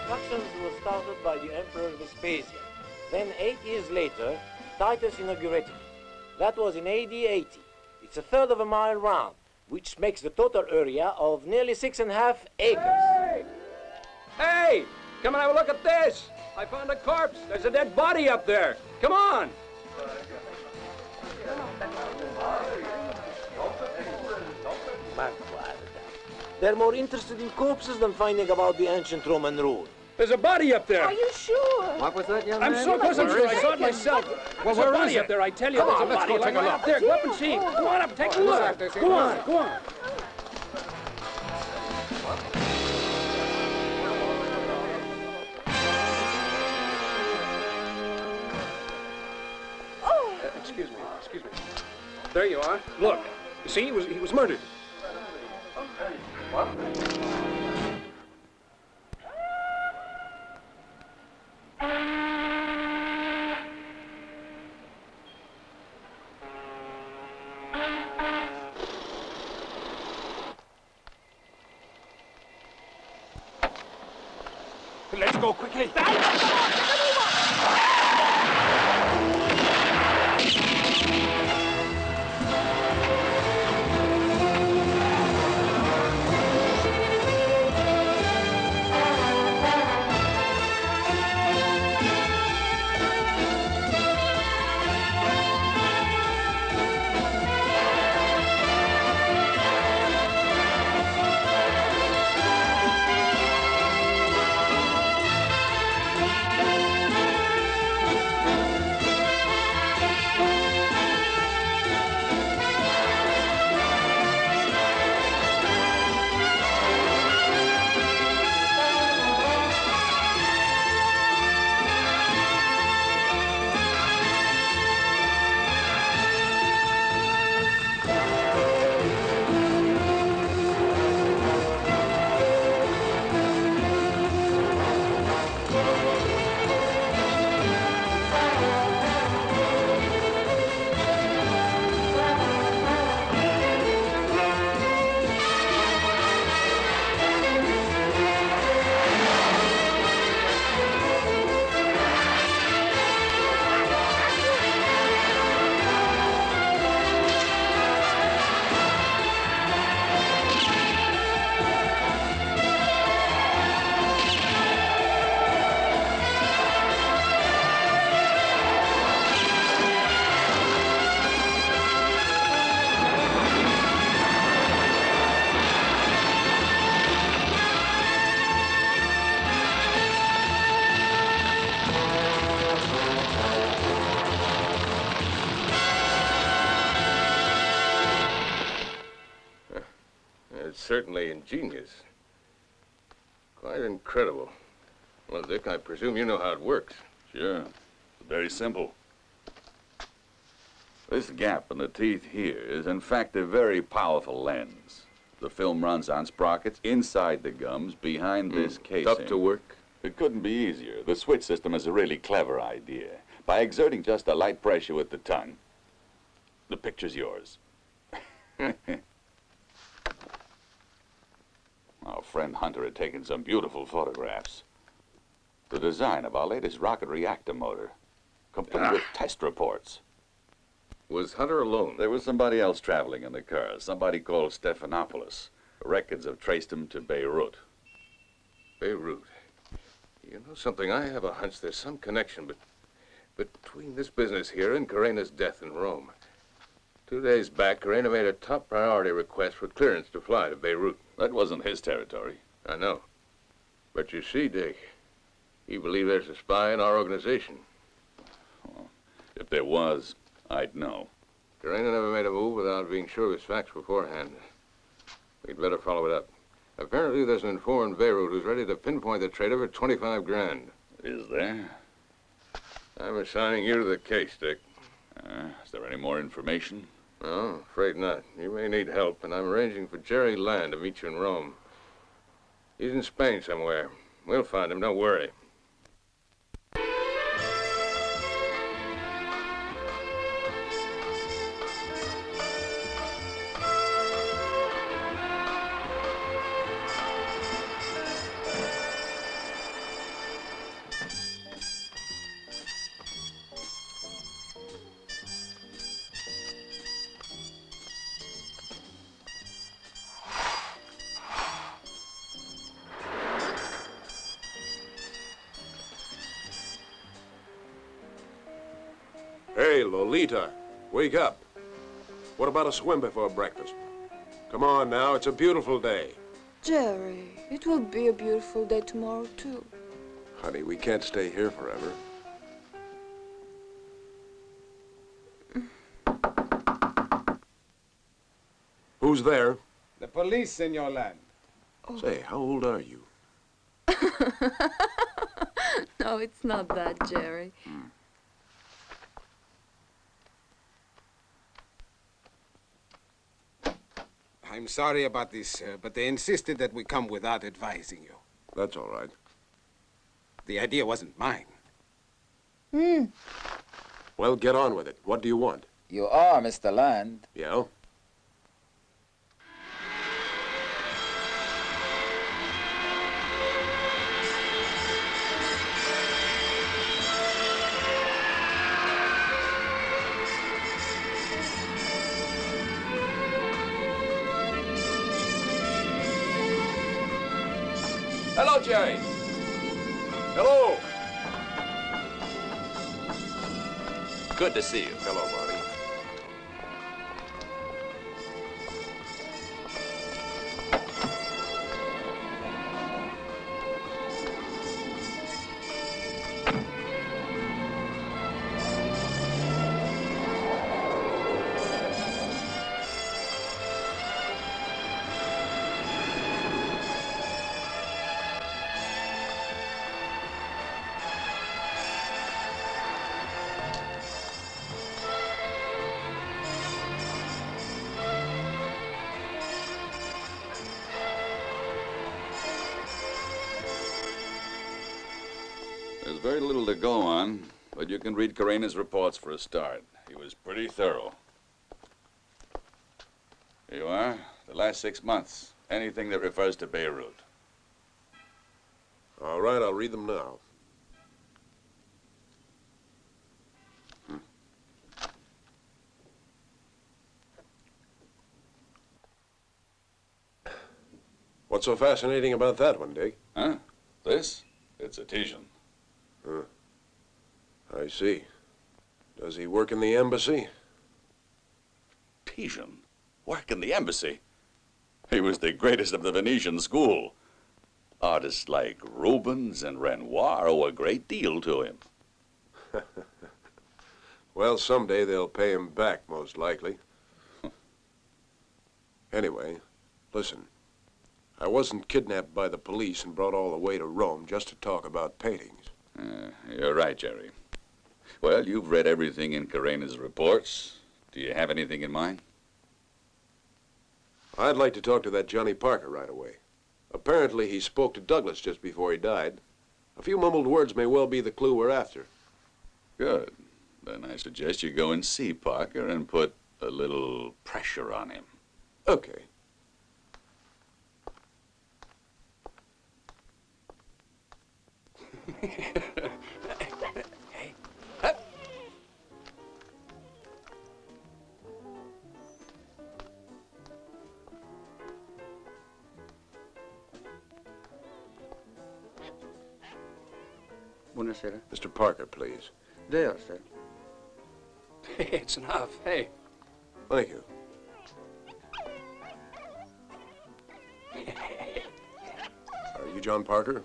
constructions were started by the Emperor Vespasian. Then 8 years later, Titus inaugurated it. That was in AD 80. It's a third of a mile round, which makes the total area of nearly 6.5 acres. Hey! Hey! Come and have a look at this! I found a corpse. There's a dead body up there. Come on! They're more interested in corpses than finding about the ancient Roman rule. There's a body up there. Are you sure? What was that, young I'm man? so close, I'm sure I saw it myself. Well, There's a where body is up it? there, I tell you. Come There's on, a let's body go lying take a right look. up there. Go up and see. Go on up, take a look. Go on, go on. Excuse me. There you are. Look. You see, he was murdered. What? Let's go quickly. Certainly ingenious. Quite incredible. Well, Dick, I presume you know how it works. Sure. It's very simple. This gap in the teeth here is, in fact, a very powerful lens. The film runs on sprockets inside the gums behind this casing. Tough to work? It couldn't be easier. The switch system is a really clever idea. By exerting just a light pressure with the tongue, the picture's yours. Our friend Hunter had taken some beautiful photographs. The design of our latest rocket reactor motor, complete with test reports. Was Hunter alone? There was somebody else traveling in the car, somebody called Stephanopoulos. Records have traced him to Beirut. Beirut. You know something? I have a hunch there's some connection between this business here and Karena's death in Rome. 2 days back, Karena made a top priority request for clearance to fly to Beirut. That wasn't his territory. I know. But you see, Dick, he believed there's a spy in our organization. Well, if there was, I'd know. Karena never made a move without being sure of his facts beforehand. We'd better follow it up. Apparently, there's an informant in Beirut who's ready to pinpoint the traitor for 25 grand. Is there? I'm assigning you to the case, Dick. Is there any more information? No, afraid not. You may need help, and I'm arranging for Jerry Land to meet you in Rome. He's in Spain somewhere. We'll find him, don't worry. Hey, Lolita, wake up. What about a swim before breakfast? Come on now, it's a beautiful day. Jerry, it will be a beautiful day tomorrow, too. Honey, we can't stay here forever. Who's there? The police, Senor Land. Oh. Say, how old are you? No, it's not that, Jerry. I'm sorry about this, sir, but they insisted that we come without advising you. That's all right. The idea wasn't mine. Well, get on with it. What do you want? You are Mr. Land. Yeah? Hello, Jerry. Hello! Good to see you. Hello, Marty. There's very little to go on, but you can read Carrena's reports for a start. He was pretty thorough. Here you are, the last 6 months. Anything that refers to Beirut. All right, I'll read them now. What's so fascinating about that one, Dick? Huh? This? It's a Titian. I see. Does he work in the embassy? Titian? Work in the embassy? He was the greatest of the Venetian school. Artists like Rubens and Renoir owe a great deal to him. Well, someday they'll pay him back, most likely. Anyway, listen. I wasn't kidnapped by the police and brought all the way to Rome just to talk about paintings. You're right, Jerry. Well, you've read everything in Carrena's reports. Do you have anything in mind? I'd like to talk to that Johnny Parker right away. Apparently, he spoke to Douglas just before he died. A few mumbled words may well be the clue we're after. Good. Then I suggest you go and see Parker and put a little pressure on him. Okay. Buonasera. Mr. Parker, please. There, sir. It's enough. Hey. Thank you. Are you John Parker?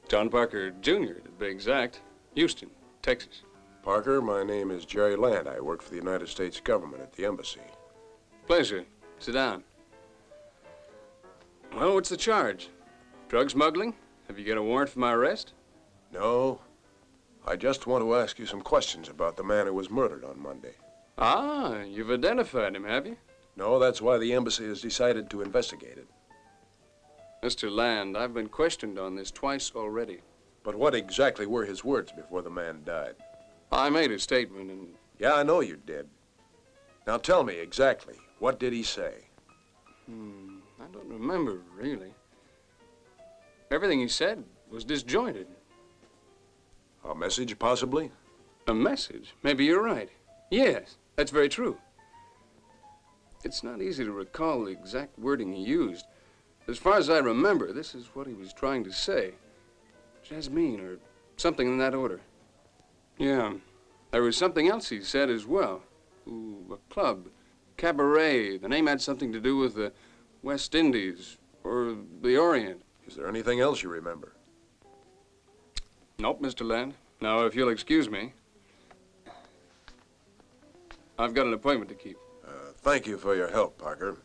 John Parker, Jr., to be exact. Houston, Texas. Parker, my name is Jerry Land. I work for the United States government at the embassy. Pleasure. Sit down. Well, what's the charge? Drug smuggling? Have you got a warrant for my arrest? No. I just want to ask you some questions about the man who was murdered on Monday. Ah, you've identified him, have you? No, that's why the embassy has decided to investigate it. Mr. Land, I've been questioned on this twice already. But what exactly were his words before the man died? I made a statement and... Yeah, I know you did. Now tell me exactly, what did he say? I don't remember, really. Everything he said was disjointed. A message, possibly? A message? Maybe you're right. Yes, that's very true. It's not easy to recall the exact wording he used. As far as I remember, this is what he was trying to say. Jasmine, or something in that order. Yeah, There was something else he said as well. Ooh, a club, cabaret. The name had something to do with the West Indies or the Orient. Is there anything else you remember? Nope, Mr. Land. Now, if you'll excuse me, I've got an appointment to keep. Thank you for your help, Parker.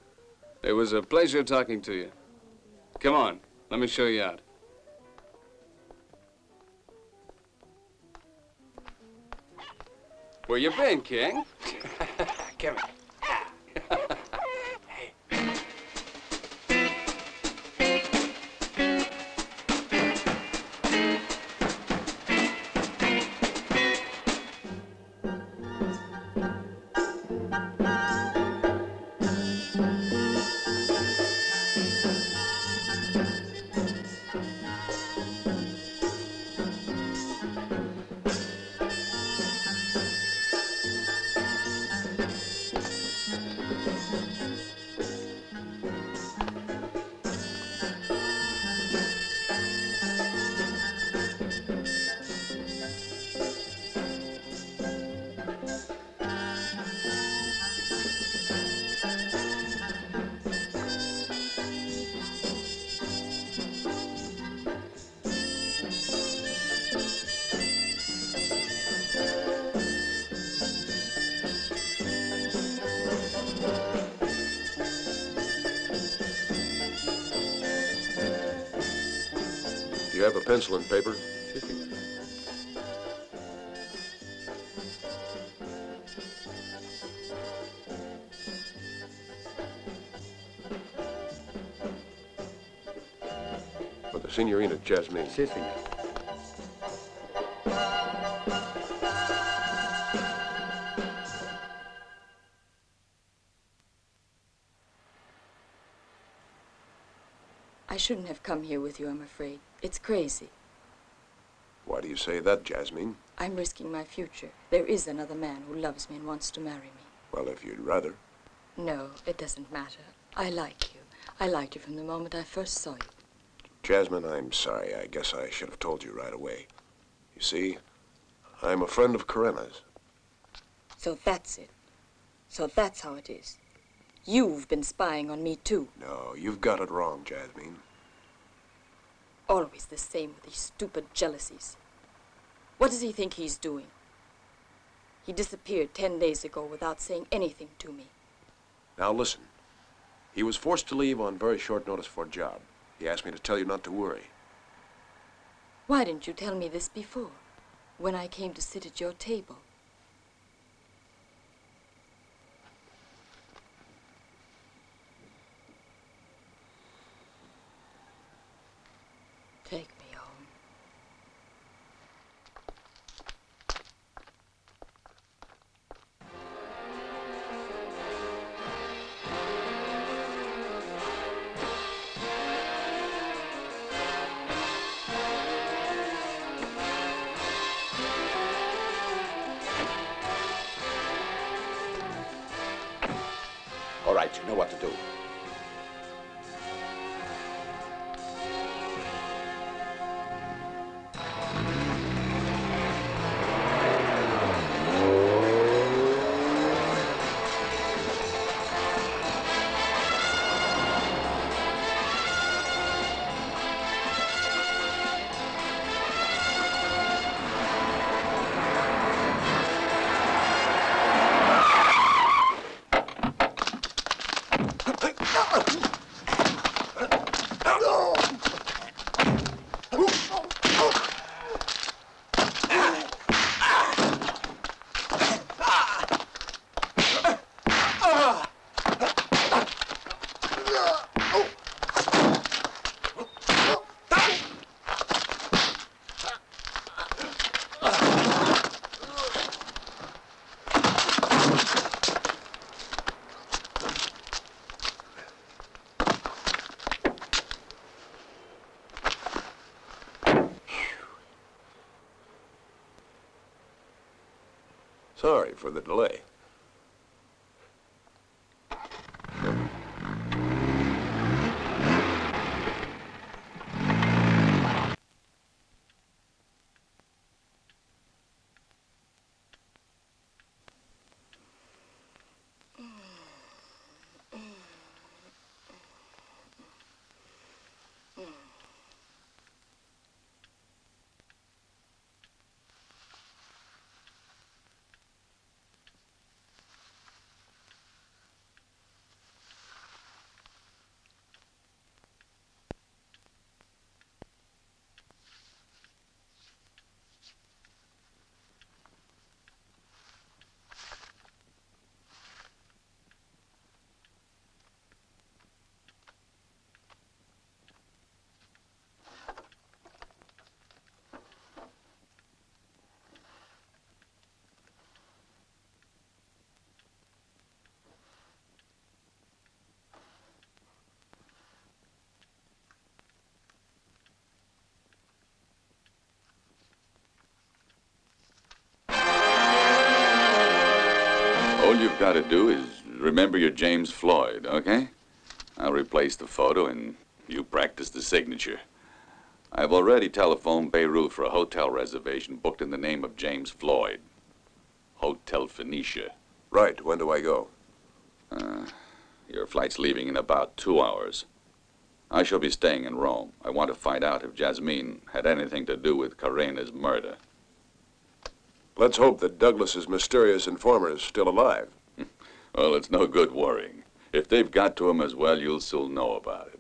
It was a pleasure talking to you. Come on, let me show you out. Where you been, King? Come here. Do you have a pencil and paper? For the Signorina Jasmine. Si, senor. I shouldn't have come here with you, I'm afraid. It's crazy. Why do you say that, Jasmine? I'm risking my future. There is another man who loves me and wants to marry me. Well, if you'd rather. No, it doesn't matter. I like you. I liked you from the moment I first saw you. Jasmine, I'm sorry. I guess I should have told you right away. You see, I'm a friend of Karena's. So that's it. So that's how it is. You've been spying on me, too. No, you've got it wrong, Jasmine. Always the same with these stupid jealousies. What does he think he's doing? He disappeared 10 days ago without saying anything to me. Now listen. He was forced to leave on very short notice for a job. He asked me to tell you not to worry. Why didn't you tell me this before, when I came to sit at your table? Take me home. All right, you know what to do. Sorry for the delay. you've got to do is remember your James Floyd, okay? I'll replace the photo and you practice the signature. I've already telephoned Beirut for a hotel reservation booked in the name of James Floyd. Hotel Phoenicia. Right. When do I go? Your flight's leaving in about 2 hours. I shall be staying in Rome. I want to find out if Jasmine had anything to do with Karena's murder. Let's hope that Douglas's mysterious informer is still alive. Well, it's no good worrying. If they've got to him as well, you'll soon know about it.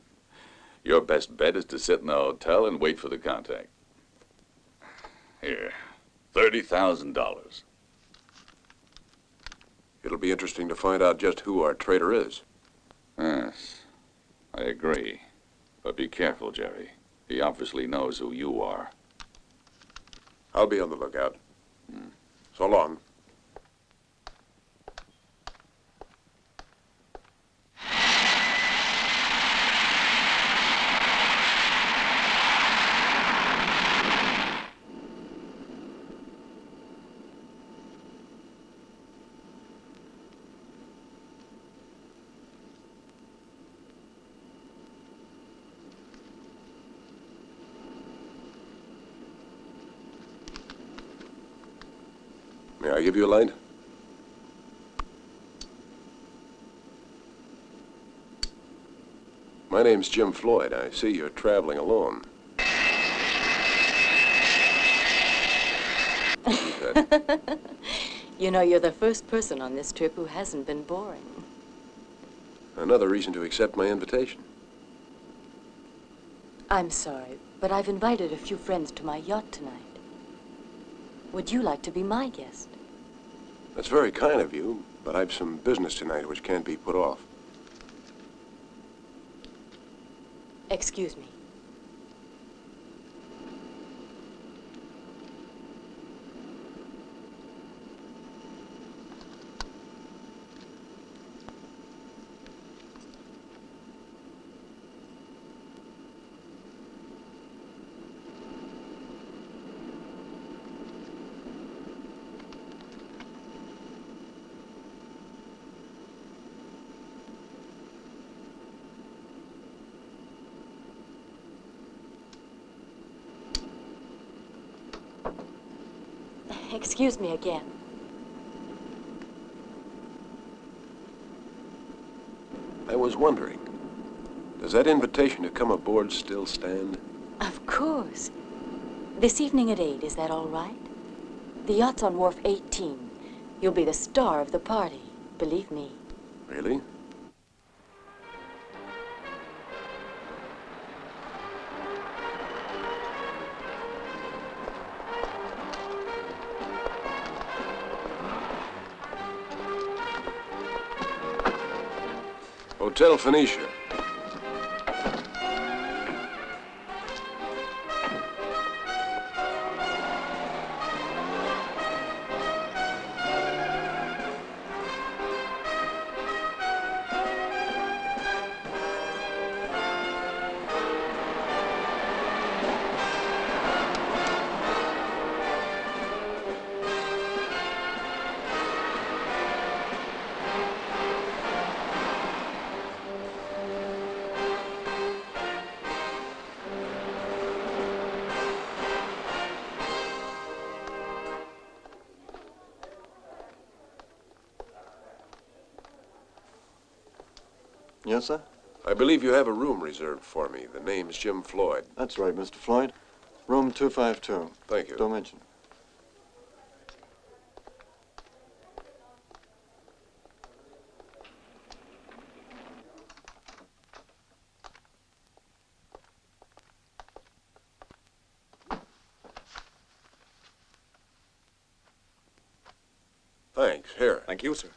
Your best bet is to sit in the hotel and wait for the contact. Here, $30,000. It'll be interesting to find out just who our traitor is. Yes, I agree. But be careful, Jerry. He obviously knows who you are. I'll be on the lookout. So long. May I give you a light? My name's Jim Floyd. I see you're traveling alone. You know, you're the first person on this trip who hasn't been boring. Another reason to accept my invitation. I'm sorry, but I've invited a few friends to my yacht tonight. Would you like to be my guest? That's very kind of you, but I've some business tonight which can't be put off. Excuse me. Excuse me again. I was wondering, does that invitation to come aboard still stand? Of course. This evening at 8, is that all right? The yacht's on Wharf 18. You'll be the star of the party, believe me. Really? Hotel Phoenicia. Yes, sir? I believe you have a room reserved for me. The name's Jim Floyd. That's right, Mr. Floyd. Room 252. Thank you. Don't mention it. Thanks. Here. Thank you, sir.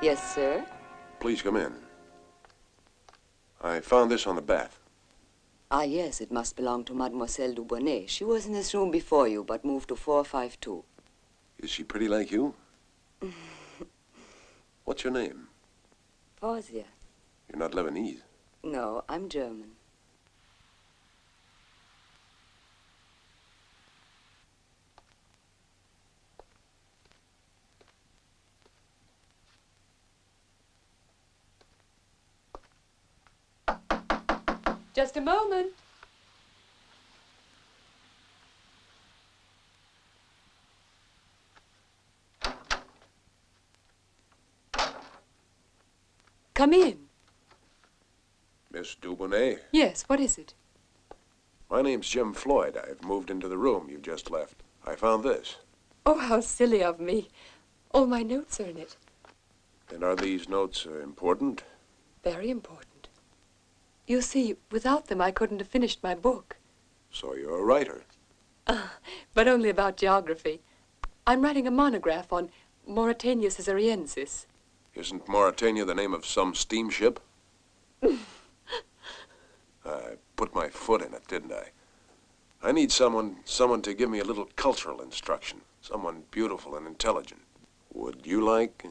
Yes, sir. Please come in. I found this on the bath. Ah, yes, it must belong to Mademoiselle Dubonnet. She was in this room before you, but moved to 452. Is she pretty like you? What's your name? Fausia. You're not Lebanese. No, I'm German. Just a moment. Come in. Miss Dubonnet? Yes, what is it? My name's Jim Floyd. I've moved into the room you just left. I found this. Oh, how silly of me. All my notes are in it. And are these notes important? Very important. You see, without them I couldn't have finished my book. So you're a writer. But only about geography. I'm writing a monograph on Mauritania Caesariensis. Isn't Mauritania the name of some steamship? I put my foot in it, didn't I? I need someone to give me a little cultural instruction. Someone beautiful and intelligent. Would you like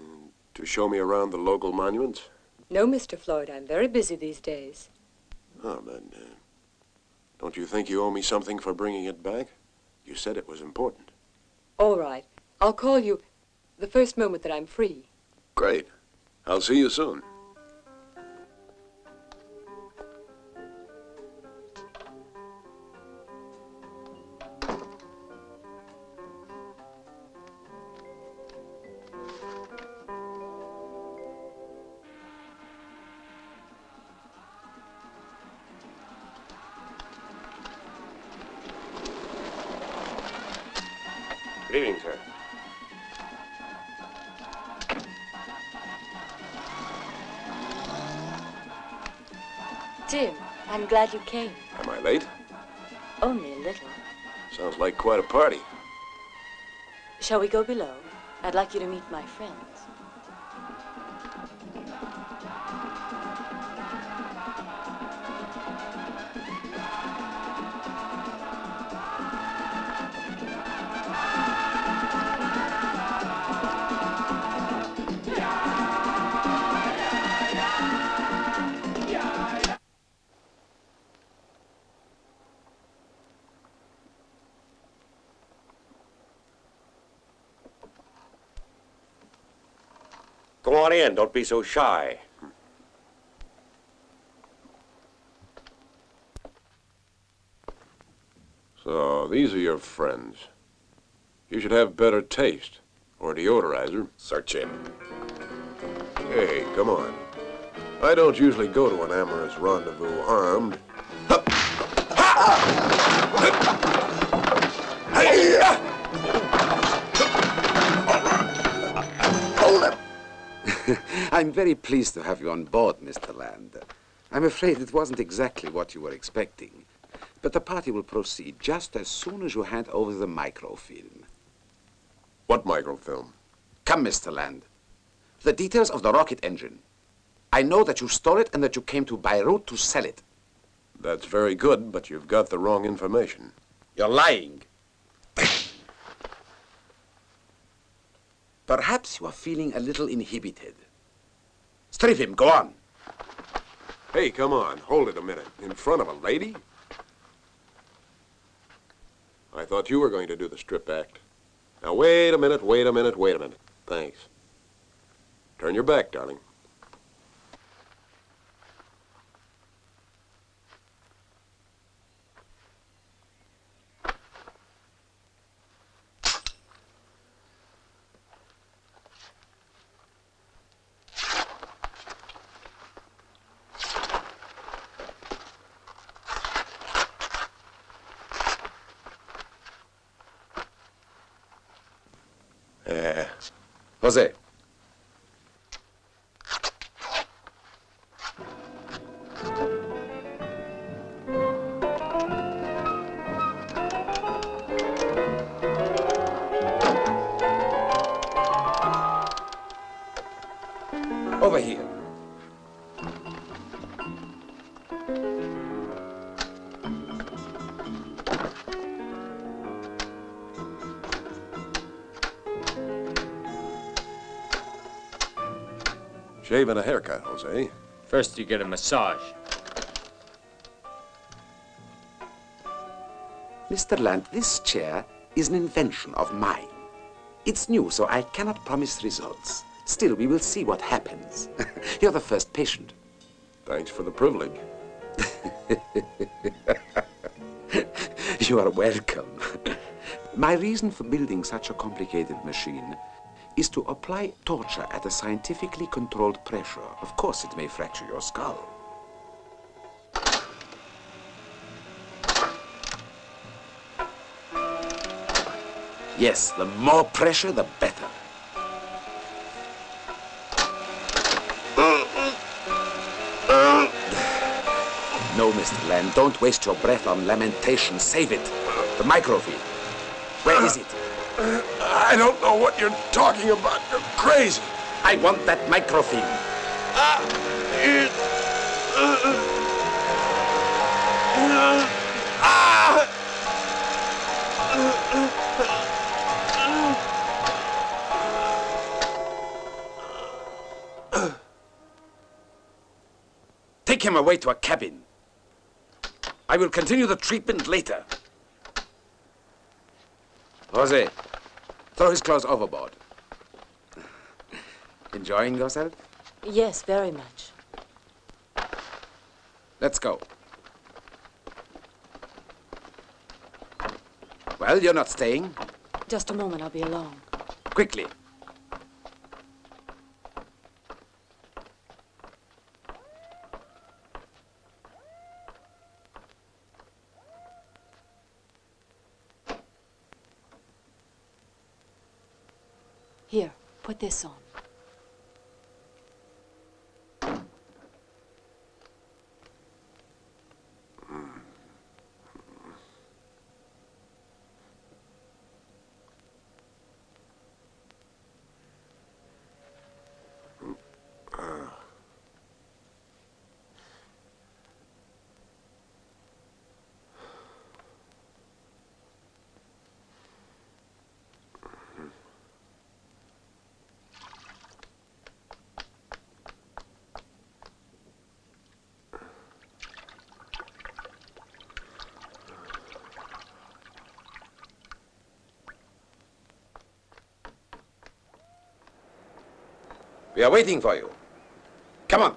to show me around the local monuments? No, Mr. Floyd, I'm very busy these days. Oh, but don't you think you owe me something for bringing it back? You said it was important. All right. I'll call you the first moment that I'm free. Great. I'll see you soon. Good evening, sir. Jim, I'm glad you came. Am I late? Only a little. Sounds like quite a party. Shall we go below? I'd like you to meet my friends. Come on in. Don't be so shy. So, these are your friends. You should have better taste. Or deodorizer. Search him. Hey, come on. I don't usually go to an amorous rendezvous armed. Hold up. I'm very pleased to have you on board, Mr. Land. I'm afraid it wasn't exactly what you were expecting. But the party will proceed just as soon as you hand over the microfilm. What microfilm? Come, Mr. Land. The details of the rocket engine. I know that you stole it and that you came to Beirut to sell it. That's very good, but you've got the wrong information. You're lying. Perhaps you are feeling a little inhibited. Strip him, go on. Hey, come on, hold it a minute. In front of a lady? I thought you were going to do the strip act. Now, wait a minute. Thanks. Turn your back, darling. Jose. Over here. Shave and a haircut, Jose. First you get a massage. Mr. Land, this chair is an invention of mine. It's new, so I cannot promise results. Still, we will see what happens. You're the first patient. Thanks for the privilege. You are welcome. My reason for building such a complicated machine is to apply torture at a scientifically controlled pressure. Of course, it may fracture your skull. Yes, the more pressure, the better. No, Mr. Land, don't waste your breath on lamentation. Save it. The microfilm. Where is it? I don't know what you're talking about. You're crazy. I want that microfilm. Take him away to a cabin. I will continue the treatment later. Jose, throw his clothes overboard. Enjoying yourself? Yes, very much. Let's go. Well, you're not staying? Just a moment, I'll be alone. Quickly. Here, put this on. We are waiting for you. Come on.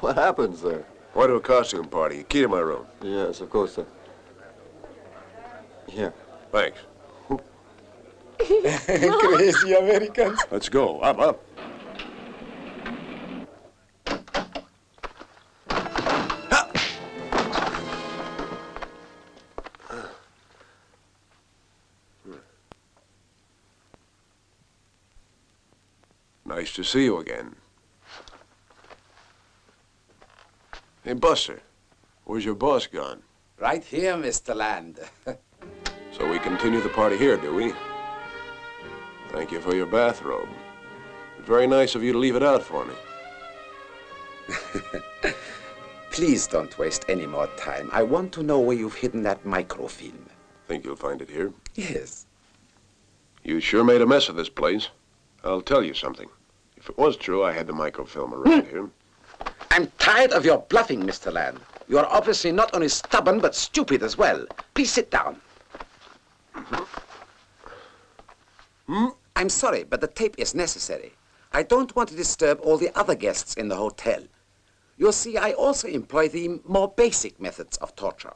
What happens there? Why to a costume party? Key to my room. Yes, of course, sir. Here. Thanks. Crazy Americans. Let's go. Up. Nice to see you again. Hey, Buster, where's your boss gone? Right here, Mr. Land. So we continue the party here, do we? Thank you for your bathrobe. Very nice of you to leave it out for me. Please don't waste any more time. I want to know where you've hidden that microfilm. Think you'll find it here? Yes. You sure made a mess of this place. I'll tell you something. If it was true, I had the microfilm around here. I'm tired of your bluffing, Mr. Land. You are obviously not only stubborn, but stupid as well. Please sit down. I'm sorry, but the tape is necessary. I don't want to disturb all the other guests in the hotel. You see, I also employ the more basic methods of torture.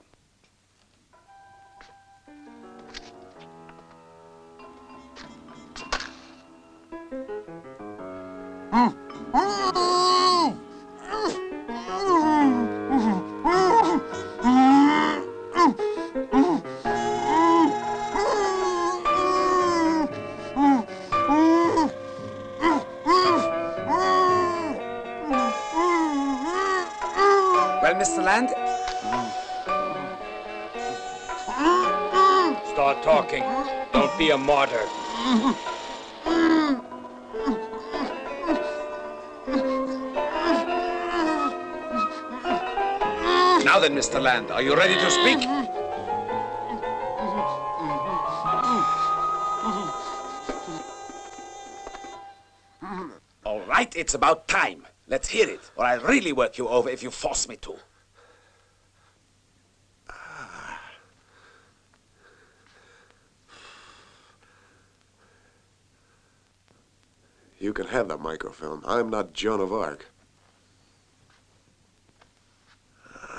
Well, Mr. Land? Start talking. Don't be a martyr. Now then, Mr. Land, are you ready to speak? All right, it's about time. Let's hear it, or I'll really work you over if you force me to. You can have that microfilm. I'm not Joan of Arc.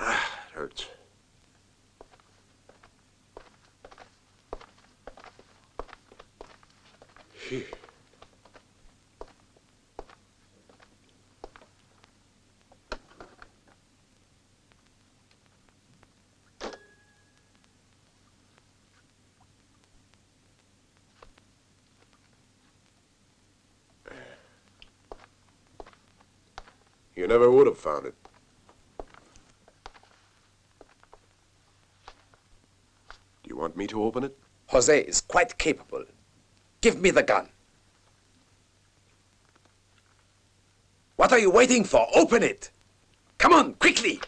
It hurts. Phew. You never would have found it. Do you want me to open it? Jose is quite capable. Give me the gun. What are you waiting for? Open it! Come on, quickly!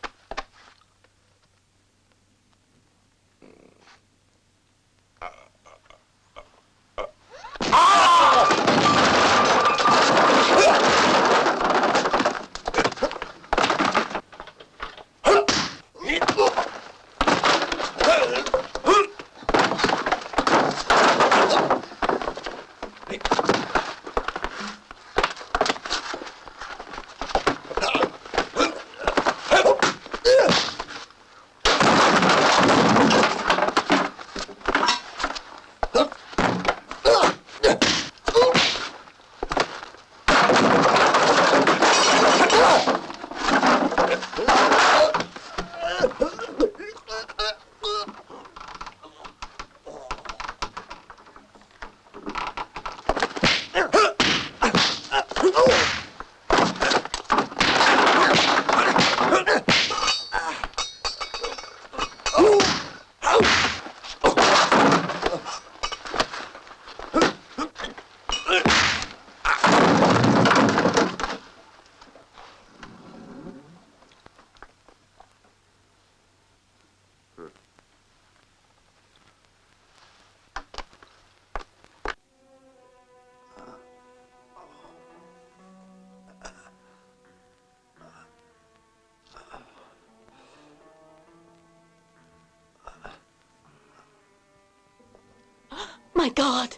My God!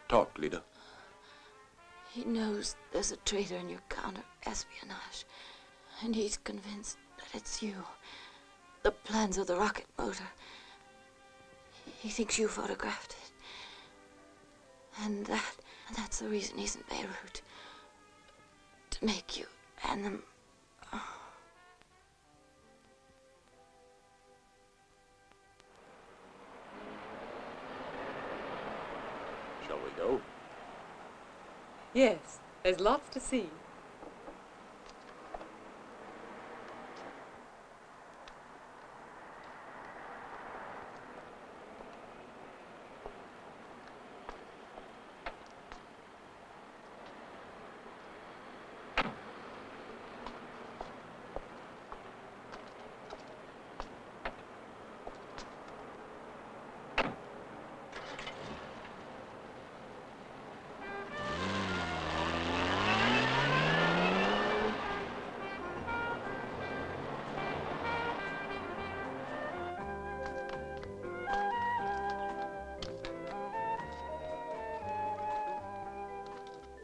Talk, Lita. He knows there's a traitor in your counter-espionage, and he's convinced that it's you. The plans of the rocket motor. He thinks you photographed it. And that's the reason he's in Beirut. To make you and them... Shall we go? Yes, there's lots to see.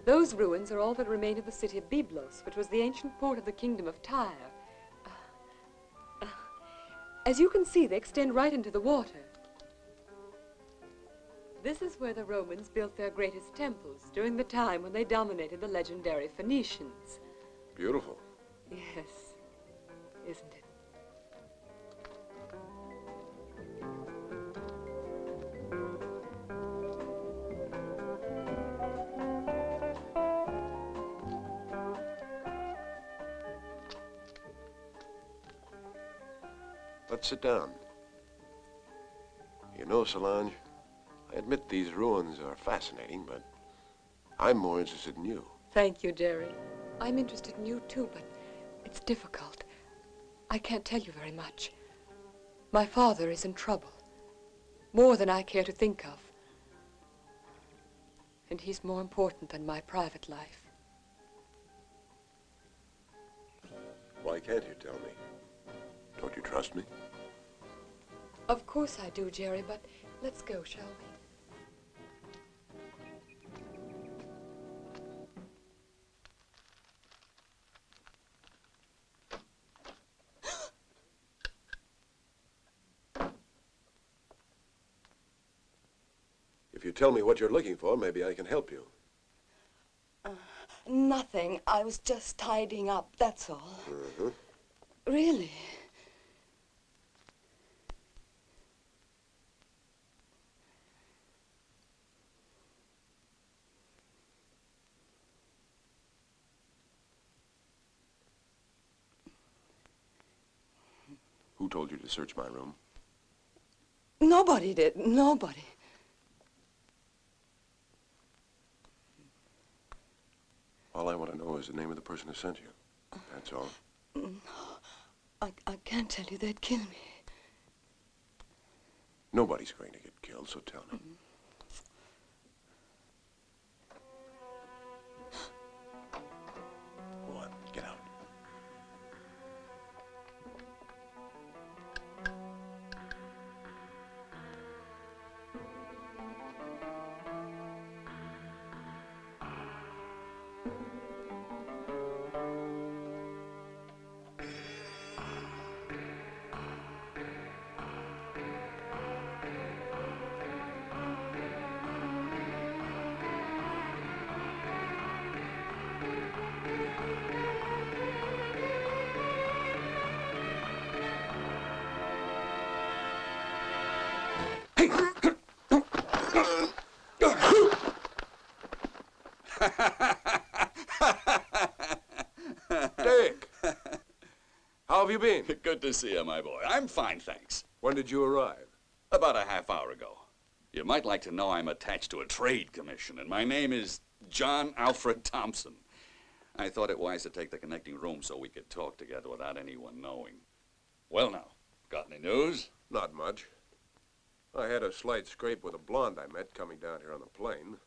Those ruins are all that remain of the city of Byblos, which was the ancient port of the kingdom of Tyre. As you can see, they extend right into the water. This is where the Romans built their greatest temples during the time when they dominated the legendary Phoenicians. Beautiful. Yes, isn't it? Let's sit down. You know, Solange, I admit these ruins are fascinating, but I'm more interested in you. Thank you, Jerry. I'm interested in you too, but it's difficult. I can't tell you very much. My father is in trouble. More than I care to think of. And he's more important than my private life. Why can't you tell me? Don't you trust me? Of course I do, Jerry, but let's go, shall we? If you tell me what you're looking for, maybe I can help you. Nothing. I was just tidying up, that's all. Mm-hmm. Really? Who told you to search my room? Nobody did. Nobody. All I want to know is the name of the person who sent you. That's all. No, I can't tell you. They'd kill me. Nobody's going to get killed, so tell me. Go on, get out. Dick! How have you been? Good to see you, my boy. I'm fine, thanks. When did you arrive? About a half hour ago. You might like to know I'm attached to a trade commission, and my name is John Alfred Thompson. I thought it wise to take the connecting room so we could talk together without anyone knowing. Well now, got any news? Not much. I had a slight scrape with a blonde I met coming down here on the plane.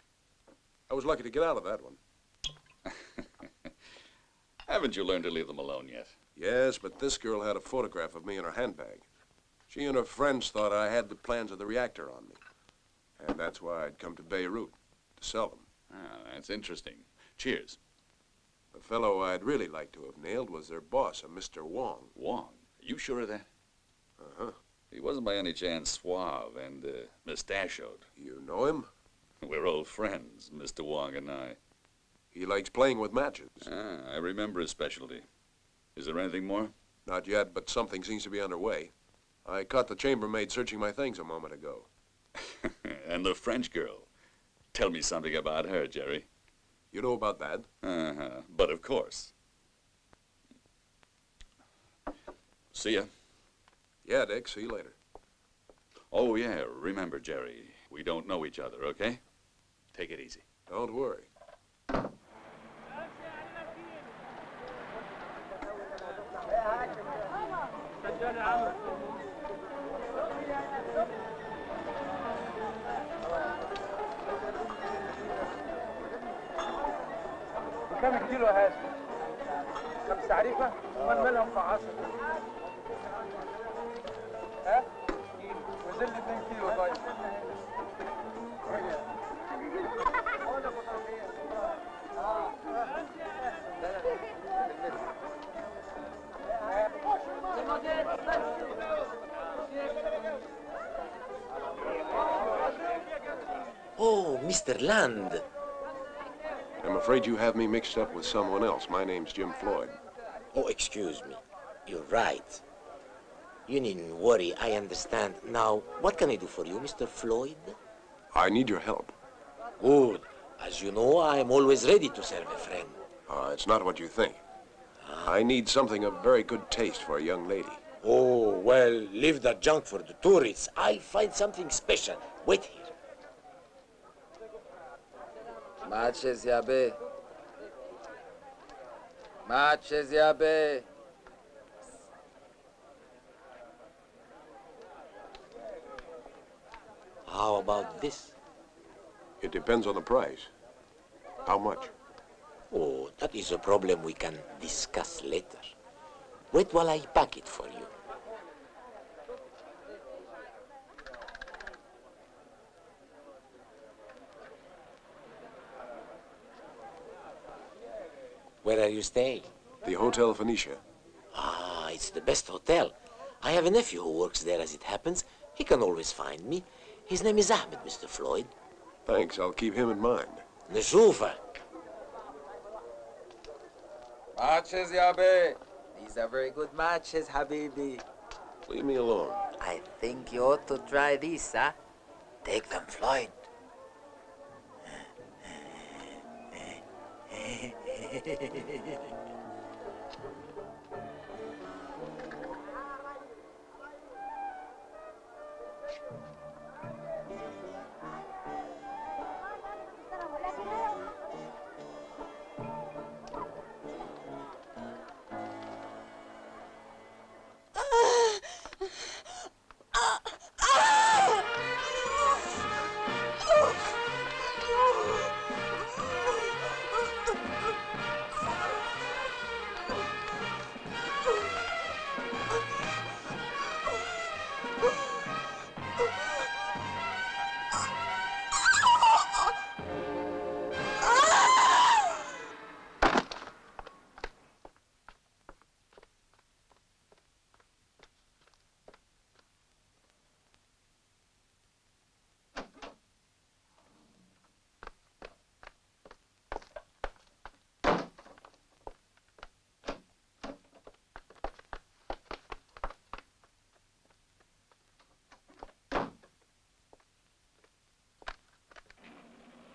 I was lucky to get out of that one. Haven't you learned to leave them alone yet? Yes, but this girl had a photograph of me in her handbag. She and her friends thought I had the plans of the reactor on me. And that's why I'd come to Beirut, to sell them. Ah, that's interesting. Cheers. The fellow I'd really like to have nailed was their boss, a Mr. Wong. Wong? Are you sure of that? Uh-huh. He wasn't by any chance suave and mustachioed. You know him? We're old friends, Mr. Wong and I. He likes playing with matches. Ah, I remember his specialty. Is there anything more? Not yet, but something seems to be underway. I caught the chambermaid searching my things a moment ago. And the French girl. Tell me something about her, Jerry. You know about that? Uh-huh. But of course. See ya. Yeah, Dick. See you later. Oh, yeah. Remember, Jerry, we don't know each other, okay? Take it easy. Don't worry. كم كيلو هذا؟ 5 عريفة ونملهم في 10. ها؟ وزل 2 كيلو طيب. Oh, Mr. Land. I'm afraid you have me mixed up with someone else. My name's Jim Floyd. Oh, excuse me. You're right. You needn't worry, I understand. Now, what can I do for you, Mr. Floyd? I need your help. Good. As you know, I am always ready to serve a friend. It's not what you think. I need something of very good taste for a young lady. Oh, well, leave that junk for the tourists. I'll find something special. Wait here. Matches yabe. Matches yabe. How about this? It depends on the price. How much? Oh, that is a problem we can discuss later. Wait while I pack it for you. Where are you staying? The Hotel Phoenicia. Ah, it's the best hotel. I have a nephew who works there as it happens. He can always find me. His name is Ahmed, Mr. Floyd. Thanks, I'll keep him in mind. Neshufa. Matches yabe. These are very good matches, Habibi. Leave me alone. I think you ought to try these, huh? Take them, Floyd.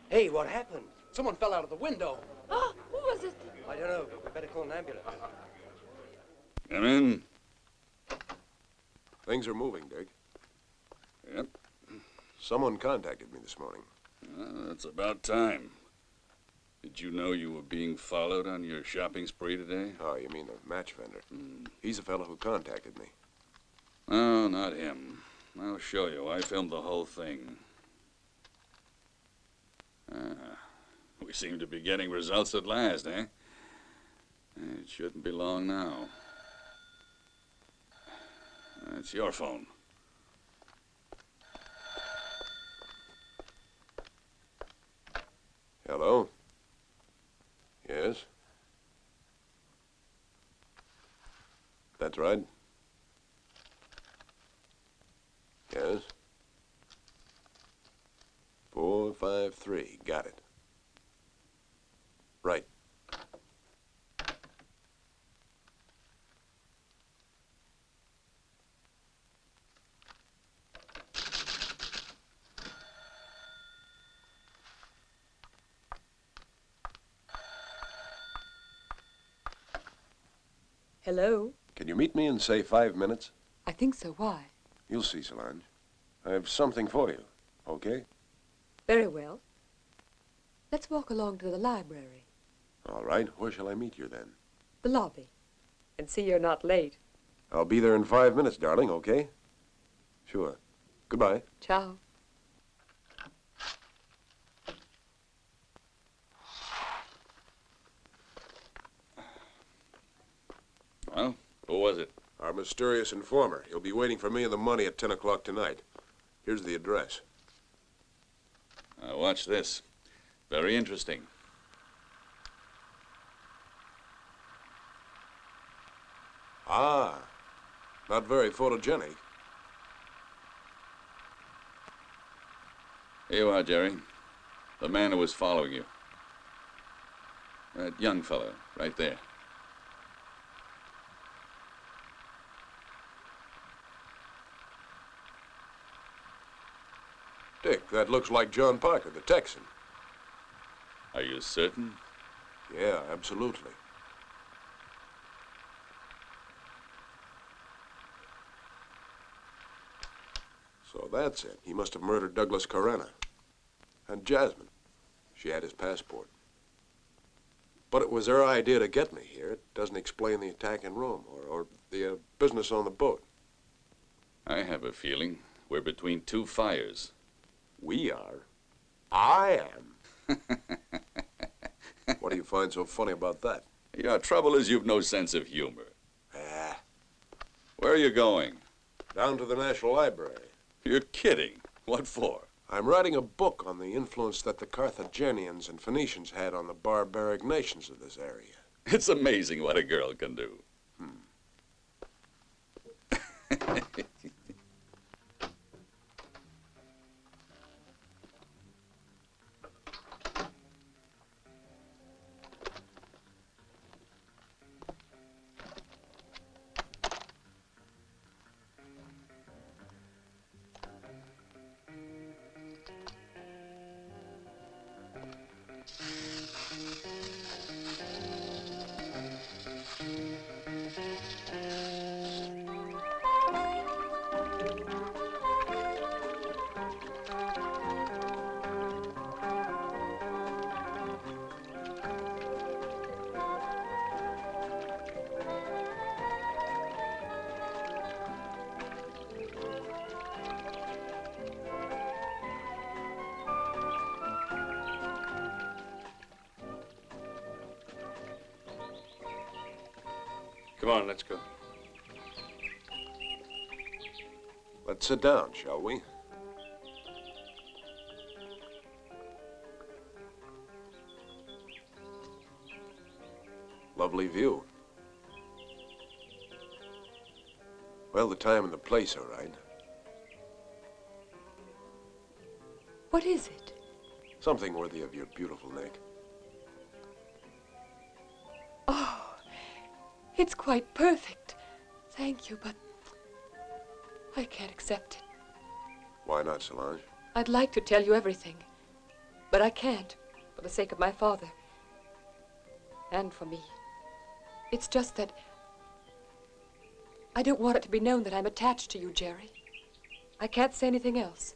Hey, what happened? Someone fell out of the window. Oh, who was it? I don't know, but we better call an ambulance. Come in. Things are moving, Dick. Yep. Someone contacted me this morning. That's about time. Did you know you were being followed on your shopping spree today? Oh, you mean the match vendor? He's the fellow who contacted me. No, not him. I'll show you. I filmed the whole thing. We seem to be getting results at last, eh? It shouldn't be long now. It's your phone. Hello? Yes? That's right. Yes? 453. Got it. Right. Hello? Can you meet me in, say, 5 minutes? I think so. Why? You'll see, Solange. I have something for you, okay? Very well. Let's walk along to the library. All right. Where shall I meet you, then? The lobby. And see you're not late. I'll be there in 5 minutes, darling, okay? Sure. Goodbye. Ciao. Well, who was it? Our mysterious informer. He'll be waiting for me and the money at 10 o'clock tonight. Here's the address. Watch this. Very interesting. Ah, not very photogenic. Here you are, Jerry. The man who was following you. That young fellow, right there. Dick, that looks like John Parker, the Texan. Are you certain? Yeah, absolutely. So that's it. He must have murdered Douglas Carena. And Jasmine. She had his passport. But it was her idea to get me here. It doesn't explain the attack in Rome or the business on the boat. I have a feeling we're between two fires. We are? I am. What do you find so funny about that? Your trouble is you've no sense of humor. Ah. Where are you going? Down to the National Library. You're kidding. What for? I'm writing a book on the influence that the Carthaginians and Phoenicians had on the barbaric nations of this area. It's amazing what a girl can do. Come on, let's go. Let's sit down, shall we? Lovely view. Well, the time and the place are right. What is it? Something worthy of your beautiful neck. Oh, it's quite perfect. Thank you, but I can't accept it. Why not, Solange? I'd like to tell you everything, but I can't, for the sake of my father. And for me. It's just that I don't want it to be known that I'm attached to you, Jerry. I can't say anything else.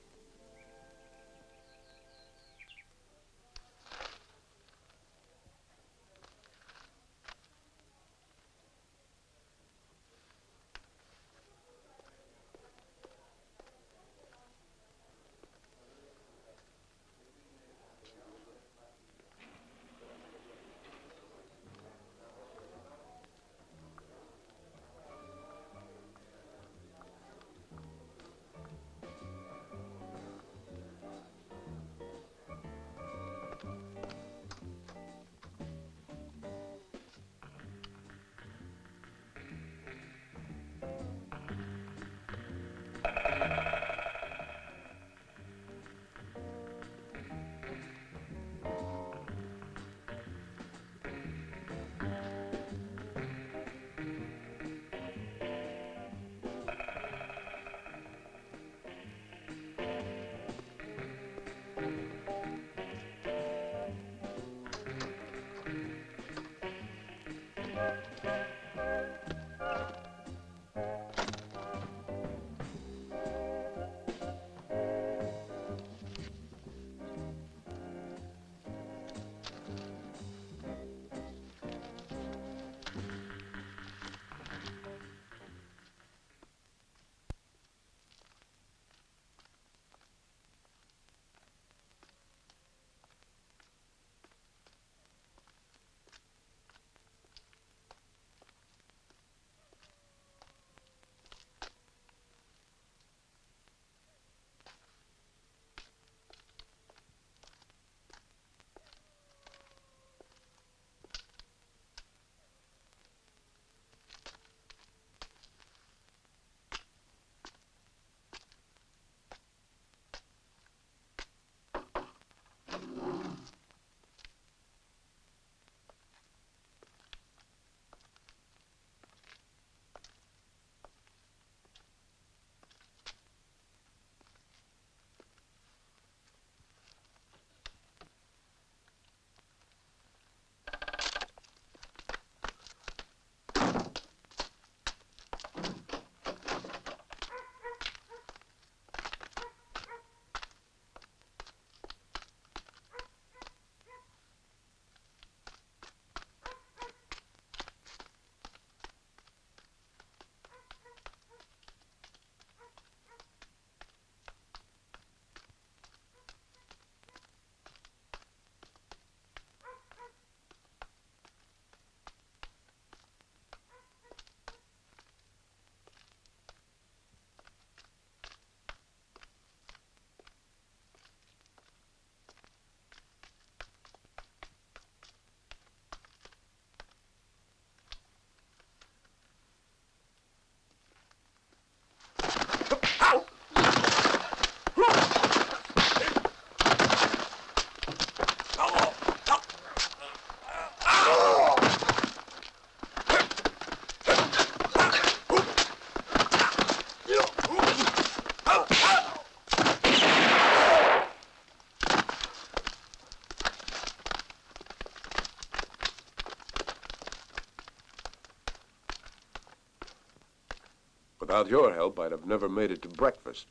Without your help, I'd have never made it to breakfast.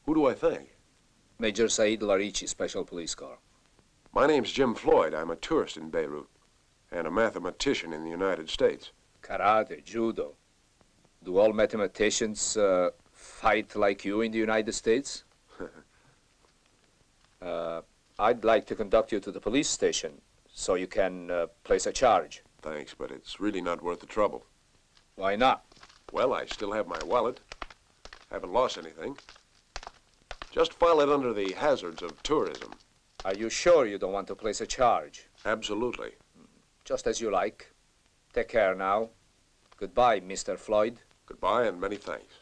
Who do I thank? Major Said Larichi, Special Police Corps. My name's Jim Floyd. I'm a tourist in Beirut and a mathematician in the United States. Karate, judo. Do all mathematicians fight like you in the United States? I'd like to conduct you to the police station so you can place a charge. Thanks, but it's really not worth the trouble. Why not? Well, I still have my wallet. Haven't lost anything. Just file it under the hazards of tourism. Are you sure you don't want to place a charge? Absolutely. Just as you like. Take care now. Goodbye, Mr. Floyd. Goodbye and many thanks.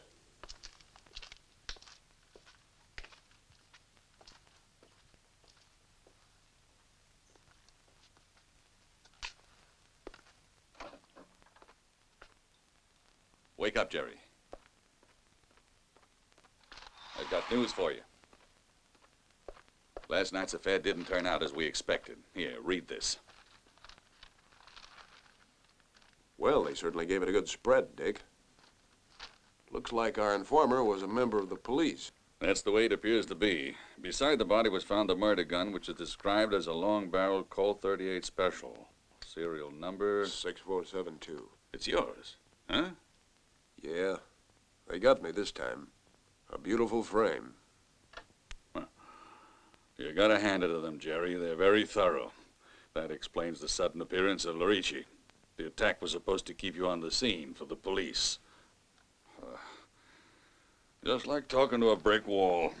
Wake up, Jerry. I've got news for you. Last night's affair didn't turn out as we expected. Here, read this. Well, they certainly gave it a good spread, Dick. Looks like our informer was a member of the police. That's the way it appears to be. Beside the body was found a murder gun, which is described as a long-barreled Colt 38 Special. Serial number... 6472. It's yours, huh? Yeah. They got me this time. A beautiful frame. Well, you gotta hand it to them, Jerry. They're very thorough. That explains the sudden appearance of Larichi. The attack was supposed to keep you on the scene for the police. Just like talking to a brick wall.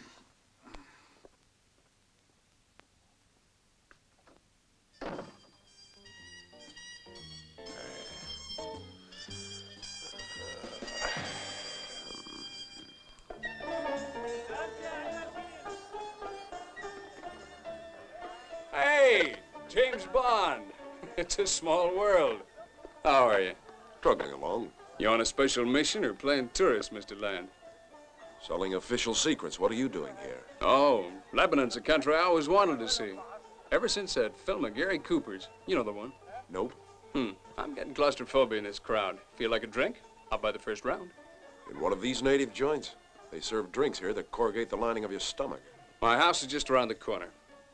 Hey, James Bond. It's a small world. How are you? Struggling along. You on a special mission or playing tourist, Mr. Land? Selling official secrets. What are you doing here? Oh, Lebanon's a country I always wanted to see. Ever since that film of Gary Cooper's. You know the one. Nope. I'm getting claustrophobia in this crowd. Feel like a drink? I'll buy the first round. In one of these native joints, they serve drinks here that corrugate the lining of your stomach. My house is just around the corner.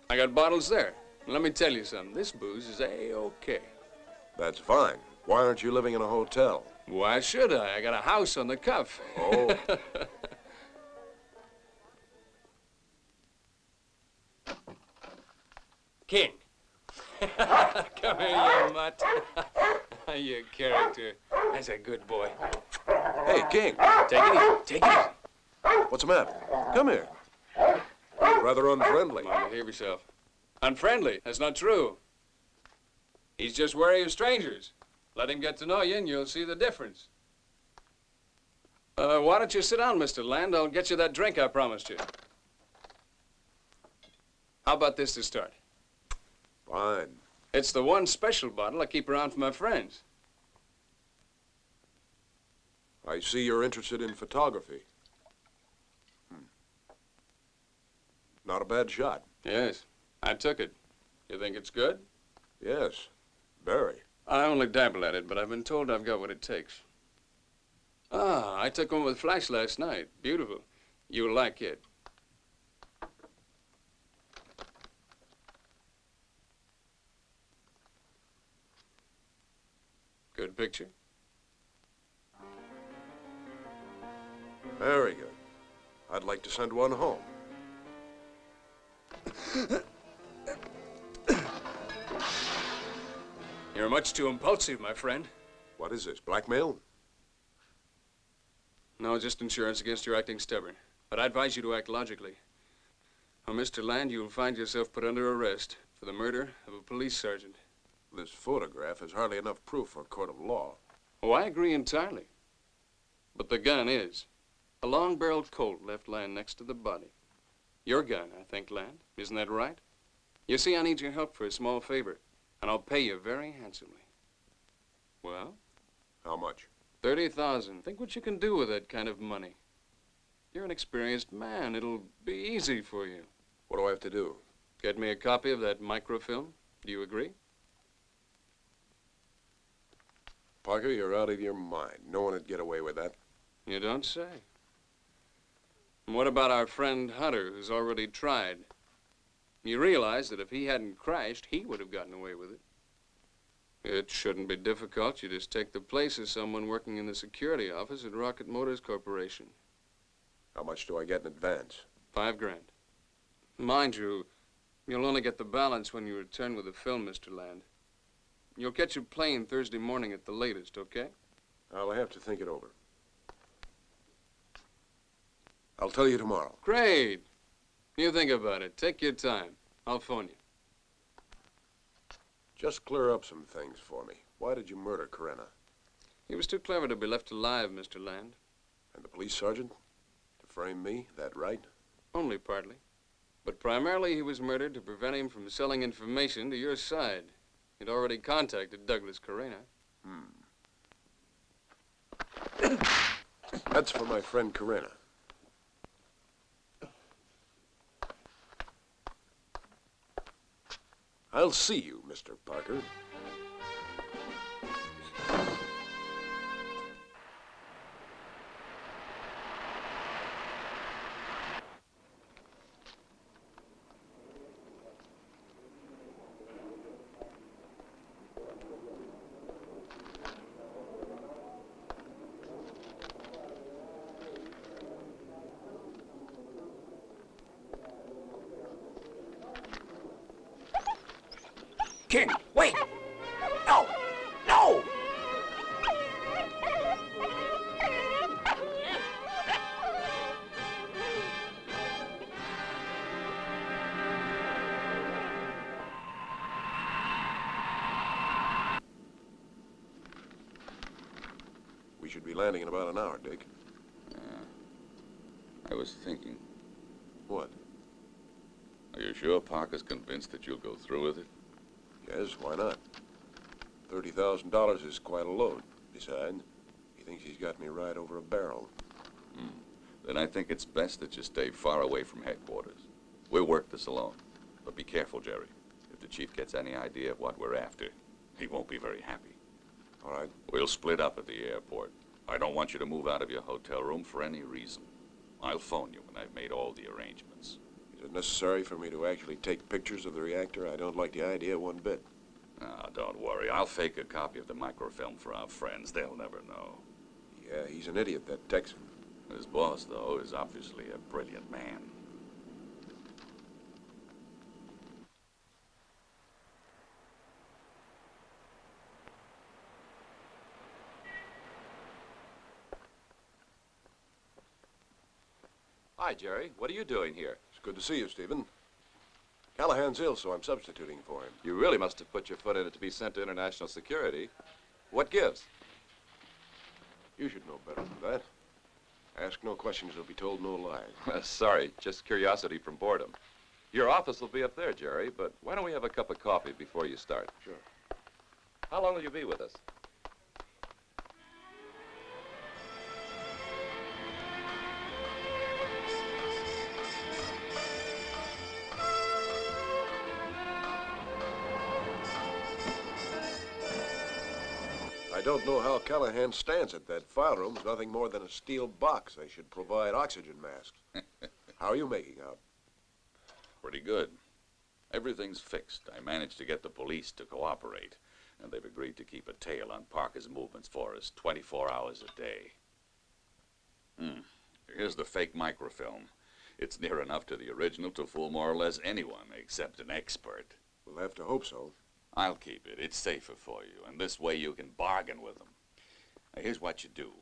I got bottles there. Let me tell you something. This booze is A-okay. That's fine. Why aren't you living in a hotel? Why should I? I got a house on the cuff. Oh. King. Come here, you mutt. You character. That's a good boy. Hey, King. Take it easy. Take it easy. What's the matter? Come here. You're rather unfriendly. Come on, behave yourself. Unfriendly? That's not true. He's just wary of strangers. Let him get to know you and you'll see the difference. Why don't you sit down, Mr. Land? I'll get you that drink I promised you. How about this to start? Fine. It's the one special bottle I keep around for my friends. I see you're interested in photography. Not a bad shot. Yes, I took it. You think it's good? Yes, very. I only dabble at it, but I've been told I've got what it takes. Ah, I took one with flash last night. Beautiful. You'll like it. Good picture? Very good. I'd like to send one home. You're much too impulsive, my friend. What is this, blackmail? No, just insurance against your acting stubborn. But I advise you to act logically. Or, Mr. Land, you'll find yourself put under arrest for the murder of a police sergeant. This photograph is hardly enough proof for a court of law. Oh, I agree entirely. But the gun is. A long-barreled Colt left lying next to the body. Your gun, I think, Land. Isn't that right? You see, I need your help for a small favor, and I'll pay you very handsomely. Well? How much? 30,000. Think what you can do with that kind of money. You're an experienced man. It'll be easy for you. What do I have to do? Get me a copy of that microfilm. Do you agree? Parker, you're out of your mind. No one would get away with that. You don't say. And what about our friend Hunter, who's already tried? You realize that if he hadn't crashed, he would have gotten away with it. It shouldn't be difficult. You just take the place of someone working in the security office at Rocket Motors Corporation. How much do I get in advance? $5 grand. Mind you, you'll only get the balance when you return with the film, Mr. Land. You'll catch a plane Thursday morning at the latest, okay? I'll have to think it over. I'll tell you tomorrow. Great. You think about it. Take your time. I'll phone you. Just clear up some things for me. Why did you murder Corinna? He was too clever to be left alive, Mr. Land. And the police sergeant? To frame me? That right? Only partly. But primarily he was murdered to prevent him from selling information to your side. He'd already contacted Douglas Corinna. That's for my friend Corinna. I'll see you, Mr. Parker. King, wait! No! No! We should be landing in about an hour, Dick. I was thinking. What? Are you sure Parker's convinced that you'll go through with it? Yes, why not? $30,000 is quite a load. Besides, he thinks he's got me right over a barrel. Then I think it's best that you stay far away from headquarters. We'll work this alone. But be careful, Jerry. If the chief gets any idea of what we're after, he won't be very happy. All right. We'll split up at the airport. I don't want you to move out of your hotel room for any reason. I'll phone you when I've made all the arrangements. Is it necessary for me to actually take pictures of the reactor? I don't like the idea one bit. Ah, don't worry. I'll fake a copy of the microfilm for our friends. They'll never know. Yeah, he's an idiot, that Texan. His boss, though, is obviously a brilliant man. Hi, Jerry. What are you doing here? It's good to see you, Stephen. Callahan's ill, so I'm substituting for him. You really must have put your foot in it to be sent to international security. What gives? You should know better than that. Ask no questions, you'll be told no lies. Sorry, just curiosity from boredom. Your office will be up there, Jerry, but why don't we have a cup of coffee before you start? Sure. How long will you be with us? I don't know how Callahan stands it. That file room's nothing more than a steel box. They should provide oxygen masks. How are you making out? Pretty good. Everything's fixed. I managed to get the police to cooperate, and they've agreed to keep a tail on Parker's movements for us 24 hours a day. Here's the fake microfilm. It's near enough to the original to fool more or less anyone except an expert. We'll have to hope so. I'll keep it. It's safer for you, and this way you can bargain with them. Now, here's what you do.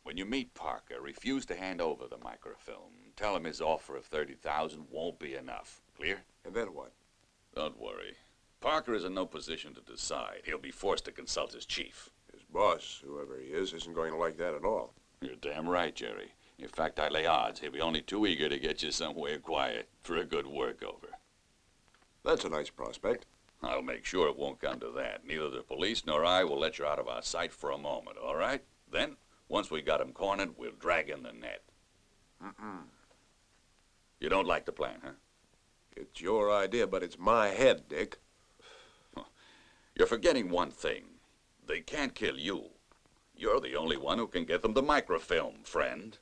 When you meet Parker, refuse to hand over the microfilm. Tell him his offer of $30,000 won't be enough. Clear? And then what? Don't worry. Parker is in no position to decide. He'll be forced to consult his chief. His boss, whoever he is, isn't going to like that at all. You're damn right, Jerry. In fact, I lay odds he'll be only too eager to get you somewhere quiet for a good workover. That's a nice prospect. I'll make sure it won't come to that. Neither the police nor I will let you out of our sight for a moment, all right? Then, once we got him cornered, we'll drag in the net. You don't like the plan, huh? It's your idea, but it's my head, Dick. You're forgetting one thing. They can't kill you. You're the only one who can get them the microfilm, friend.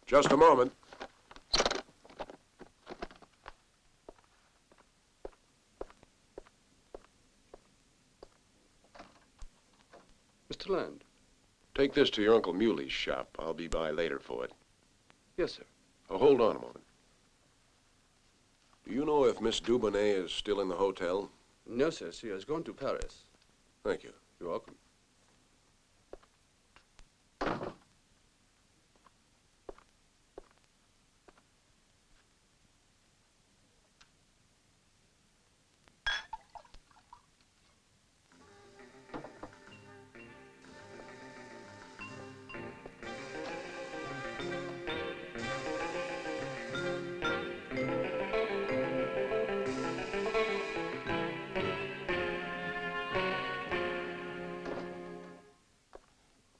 Just a moment. Mr. Land. Take this to your Uncle Muley's shop. I'll be by later for it. Yes, sir. Oh, hold on a moment. Do you know if Miss Dubonnet is still in the hotel? No, sir. She has gone to Paris. Thank you. You're welcome.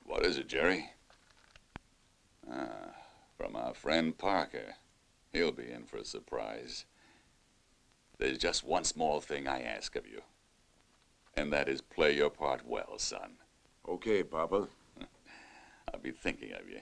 What is it, Jerry? Ah, from our friend Parker. He'll be in for a surprise. There's just one small thing I ask of you. And that is play your part well, son. Okay, Papa. I'll be thinking of you.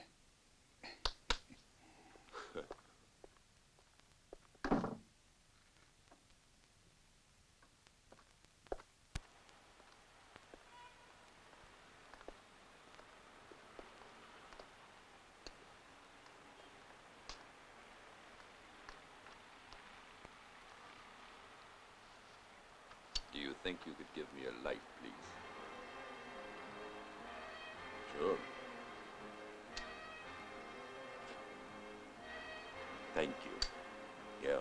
Do you think you could give me a light, please? Sure. Thank you. Yeah.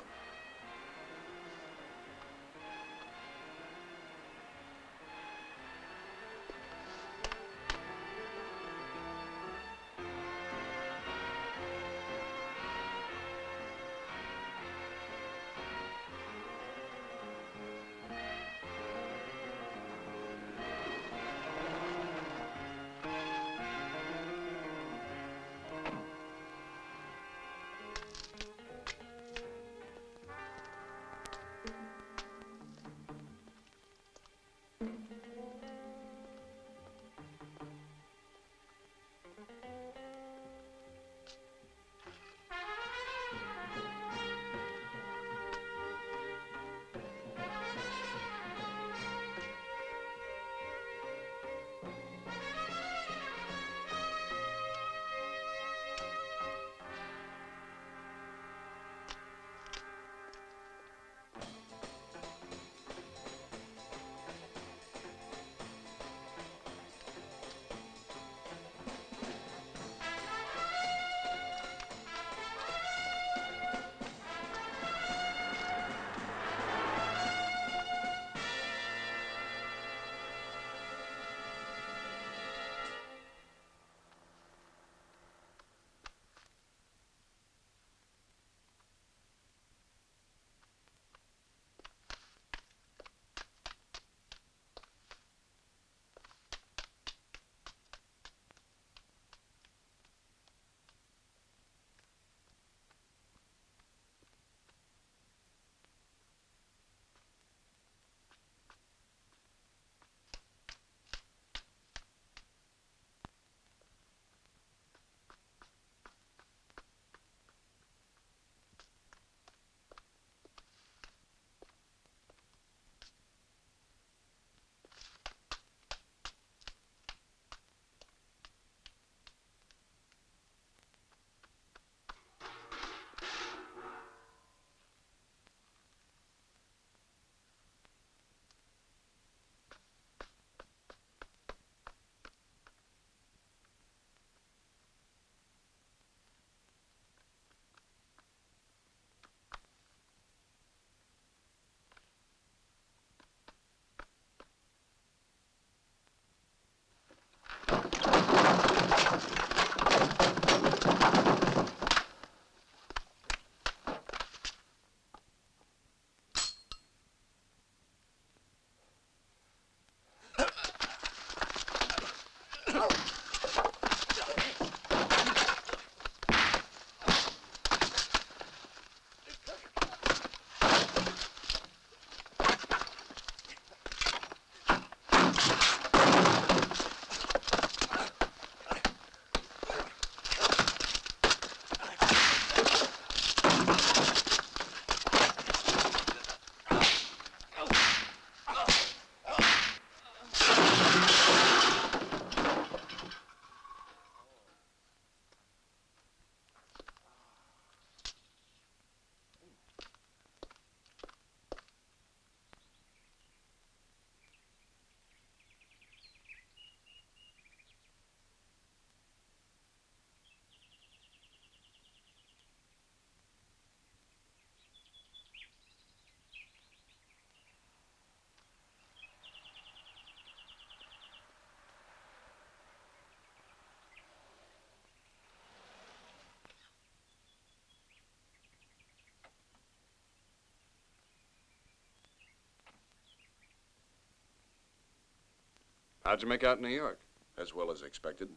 How'd you make out in New York? As well as expected.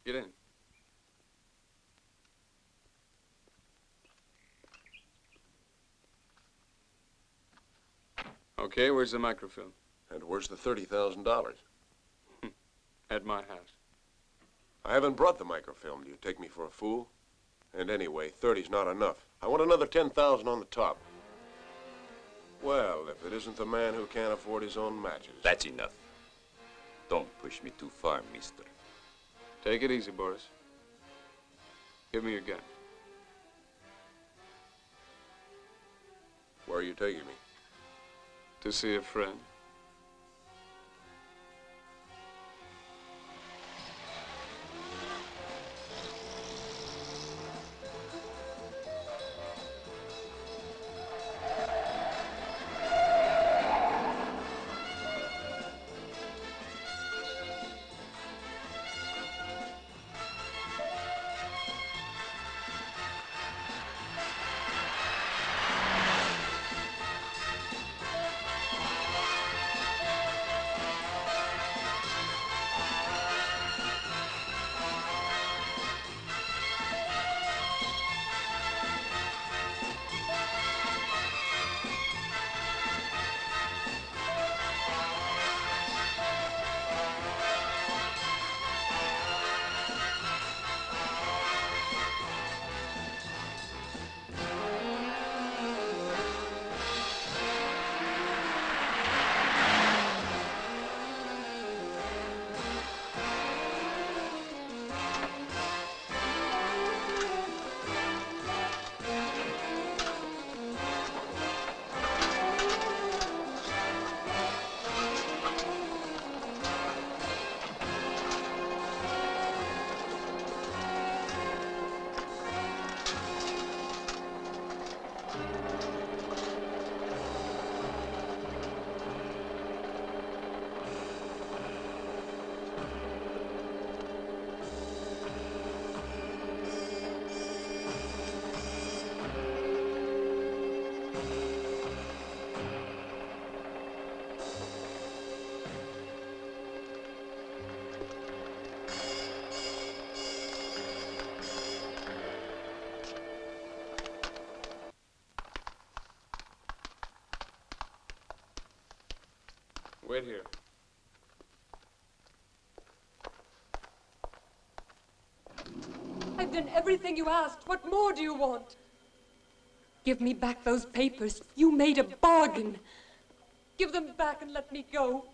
Get in. Okay, where's the microfilm? And where's the $30,000? At my house. I haven't brought the microfilm. Do you take me for a fool? And anyway, 30's not enough. I want another 10,000 on the top. Well, if it isn't the man who can't afford his own matches. That's enough. Don't push me too far, mister. Take it easy, Boris. Give me your gun. Where are you taking me? To see a friend. Wait here. I've done everything you asked. What more do you want? Give me back those papers. You made a bargain. Give them back and let me go.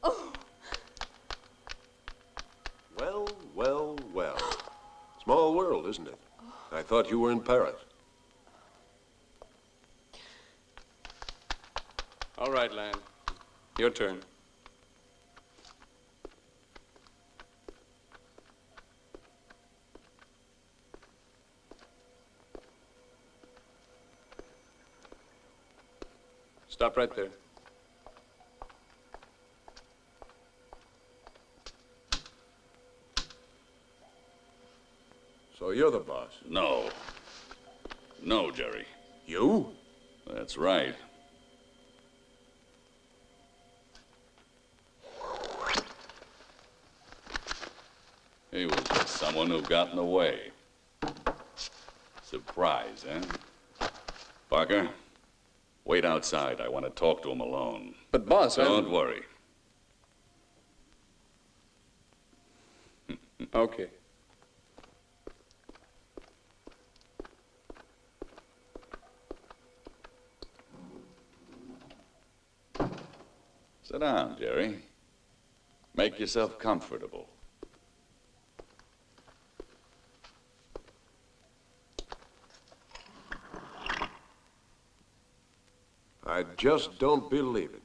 Oh. Well, well, well. Small world, isn't it? I thought you were in Paris. All right, Land. Your turn. Stop right there. So you're the boss? No. No, Jerry. You? That's right. He was just someone who got in the way. Surprise, eh? Parker, wait outside. I want to talk to him alone. But, boss, Don't worry. Okay. Sit down, Jerry. Make yourself comfortable. I just don't believe it.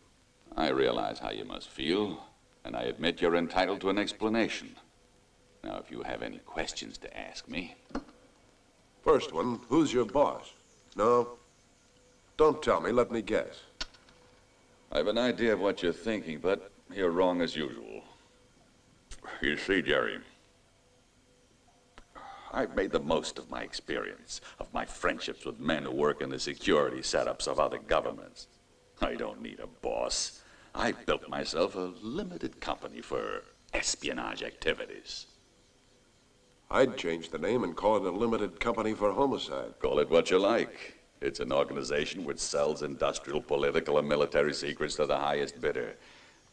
I realize how you must feel, and I admit you're entitled to an explanation. Now, if you have any questions to ask me. First one, who's your boss? No, don't tell me, let me guess. I have an idea of what you're thinking, but you're wrong as usual. You see, Jerry, I've made the most of my experience, of my friendships with men who work in the security setups of other governments. I don't need a boss. I built myself a limited company for espionage activities. I'd change the name and call it a limited company for homicide. Call it what you like. It's an organization which sells industrial, political, and military secrets to the highest bidder.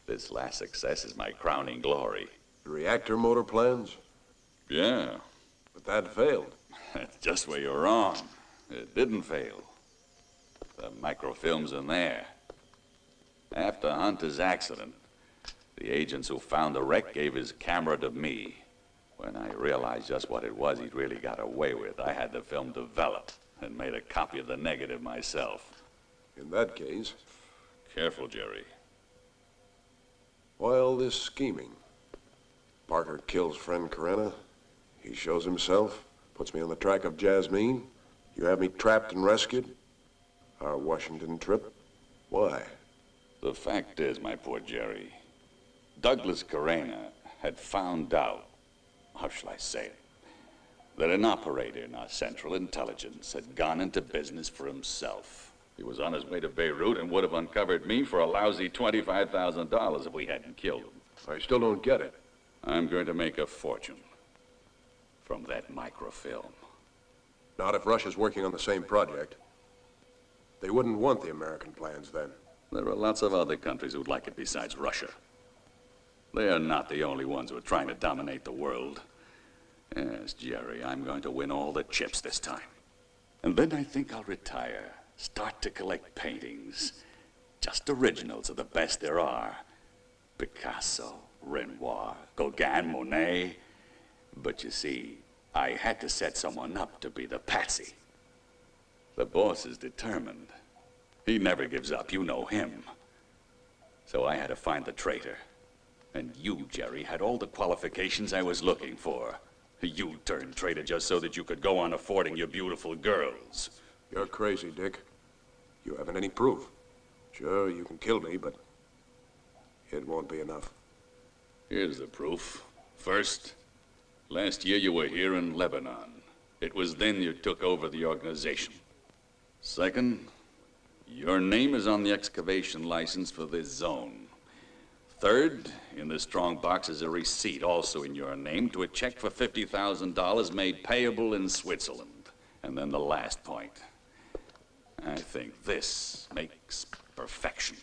This last success is my crowning glory. The reactor motor plans? Yeah. But that failed. That's just where you're wrong. It didn't fail. The microfilm's in there. After Hunter's accident, the agents who found the wreck gave his camera to me. When I realized just what it was he'd really got away with, I had the film developed and made a copy of the negative myself. In that case... Careful, Jerry. Why all this scheming? Parker kills friend Carena. He shows himself, puts me on the track of Jasmine. You have me trapped and rescued. Our Washington trip. Why? The fact is, my poor Jerry, Douglas Carena had found out, how shall I say it, that an operator in our Central Intelligence had gone into business for himself. He was on his way to Beirut and would have uncovered me for a lousy $25,000 if we hadn't killed him. I still don't get it. I'm going to make a fortune from that microfilm. Not if Russia's working on the same project. They wouldn't want the American plans then. There are lots of other countries who'd like it besides Russia. They are not the only ones who are trying to dominate the world. Yes, Jerry, I'm going to win all the chips this time. And then I think I'll retire, start to collect paintings. Just originals of the best there are. Picasso, Renoir, Gauguin, Monet. But you see, I had to set someone up to be the patsy. The boss is determined. He never gives up, you know him. So I had to find the traitor. And you, Jerry, had all the qualifications I was looking for. You turned traitor just so that you could go on affording your beautiful girls. You're crazy, Dick. You haven't any proof. Sure, you can kill me, but it won't be enough. Here's the proof. First, last year you were here in Lebanon. It was then you took over the organization. Second, your name is on the excavation license for this zone. Third, in the strong box is a receipt, also in your name, to a check for $50,000 made payable in Switzerland. And then the last point. I think this makes perfection.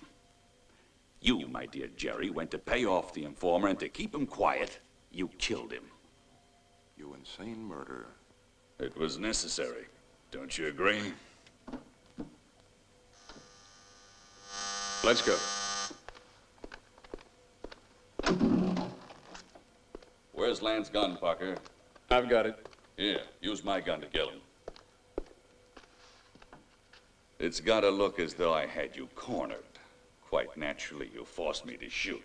You, my dear Jerry, went to pay off the informer, and to keep him quiet, you killed him. You insane murderer. It was necessary. Don't you agree? Let's go. Where's Land's gun, Parker? I've got it. Here, use my gun to kill him. It's gotta look as though I had you cornered. Quite naturally, you forced me to shoot.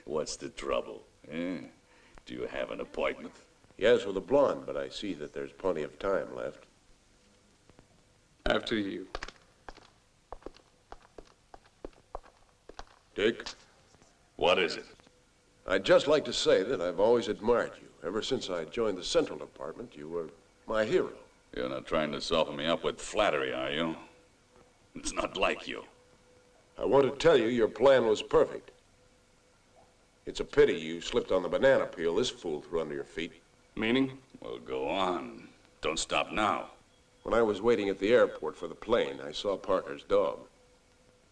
What's the trouble? Eh? Do you have an appointment? Yes, with a blonde, but I see that there's plenty of time left. After you. Dick? What is it? I'd just like to say that I've always admired you. Ever since I joined the Central Department, you were my hero. You're not trying to soften me up with flattery, are you? It's not like you. I want to tell you your plan was perfect. It's a pity you slipped on the banana peel this fool threw under your feet. Meaning? Well, go on. Don't stop now. When I was waiting at the airport for the plane, I saw Parker's dog.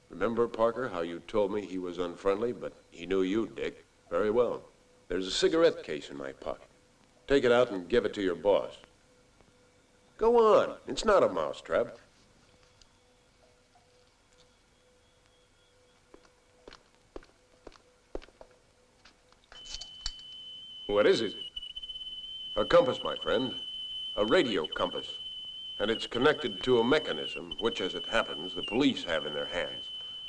Remember, Parker, how you told me he was unfriendly, but he knew you, Dick, very well. There's a cigarette case in my pocket. Take it out and give it to your boss. Go on. It's not a mousetrap. What is it? A compass, my friend. A radio compass. And it's connected to a mechanism, which, as it happens, the police have in their hands,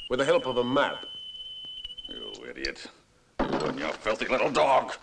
with the help of a map. You idiot. You and your filthy little dog.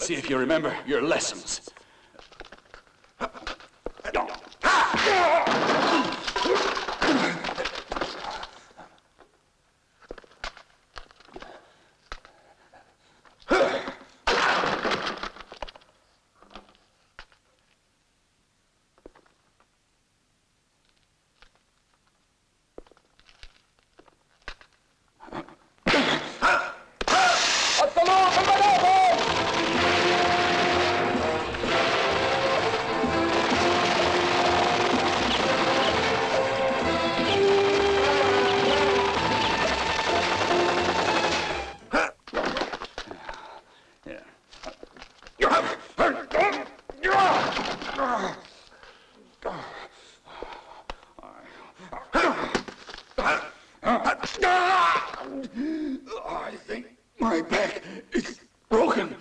see if you remember your lessons. I think my back is broken.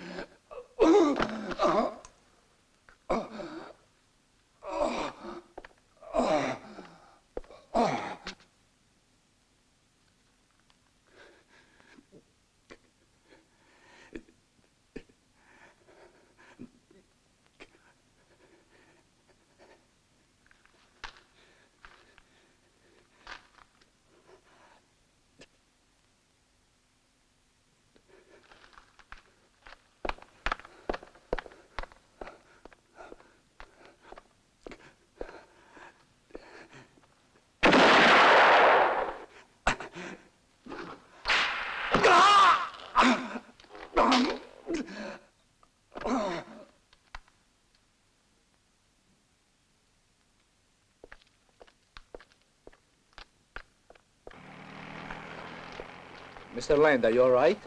Mr. Land, are you all right?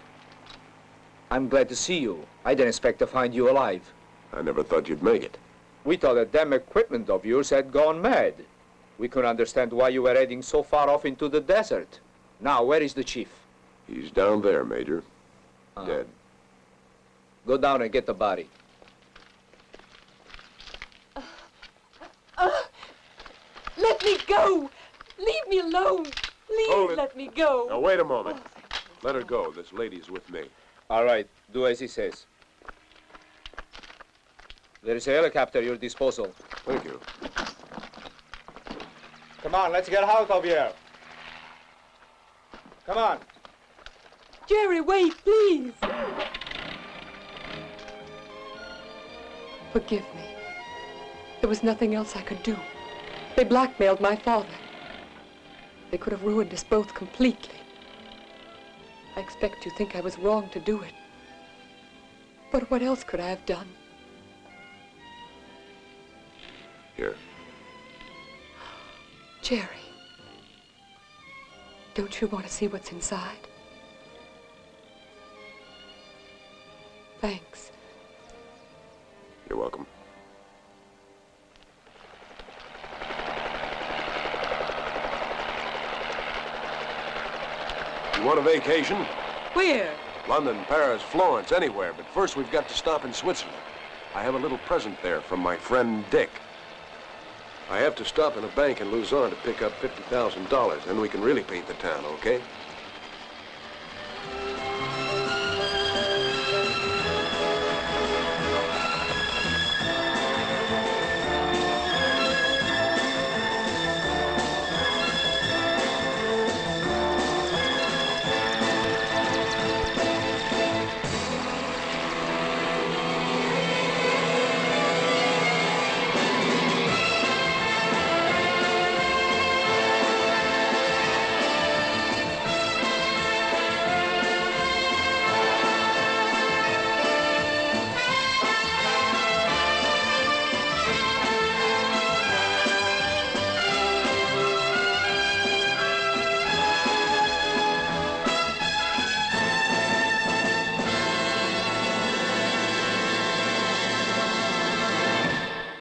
I'm glad to see you. I didn't expect to find you alive. I never thought you'd make it. We thought that damn equipment of yours had gone mad. We couldn't understand why you were heading so far off into the desert. Now, where is the chief? He's down there, Major. Dead. Go down and get the body. Let me go! Leave me alone! Hold Please it. let me go! Now, wait a moment. Let her go. This lady's with me. All right, do as he says. There is a helicopter at your disposal. Thank you. Come on, let's get out of here. Come on. Jerry, wait, please! Forgive me. There was nothing else I could do. They blackmailed my father. They could have ruined us both completely. I expect you think I was wrong to do it. But what else could I have done? Here. Jerry, don't you want to see what's inside? Thanks. You're welcome. You want a vacation? Where? London, Paris, Florence, anywhere. But first we've got to stop in Switzerland. I have a little present there from my friend Dick. I have to stop in a bank in Luzon to pick up $50,000. Then we can really paint the town, okay?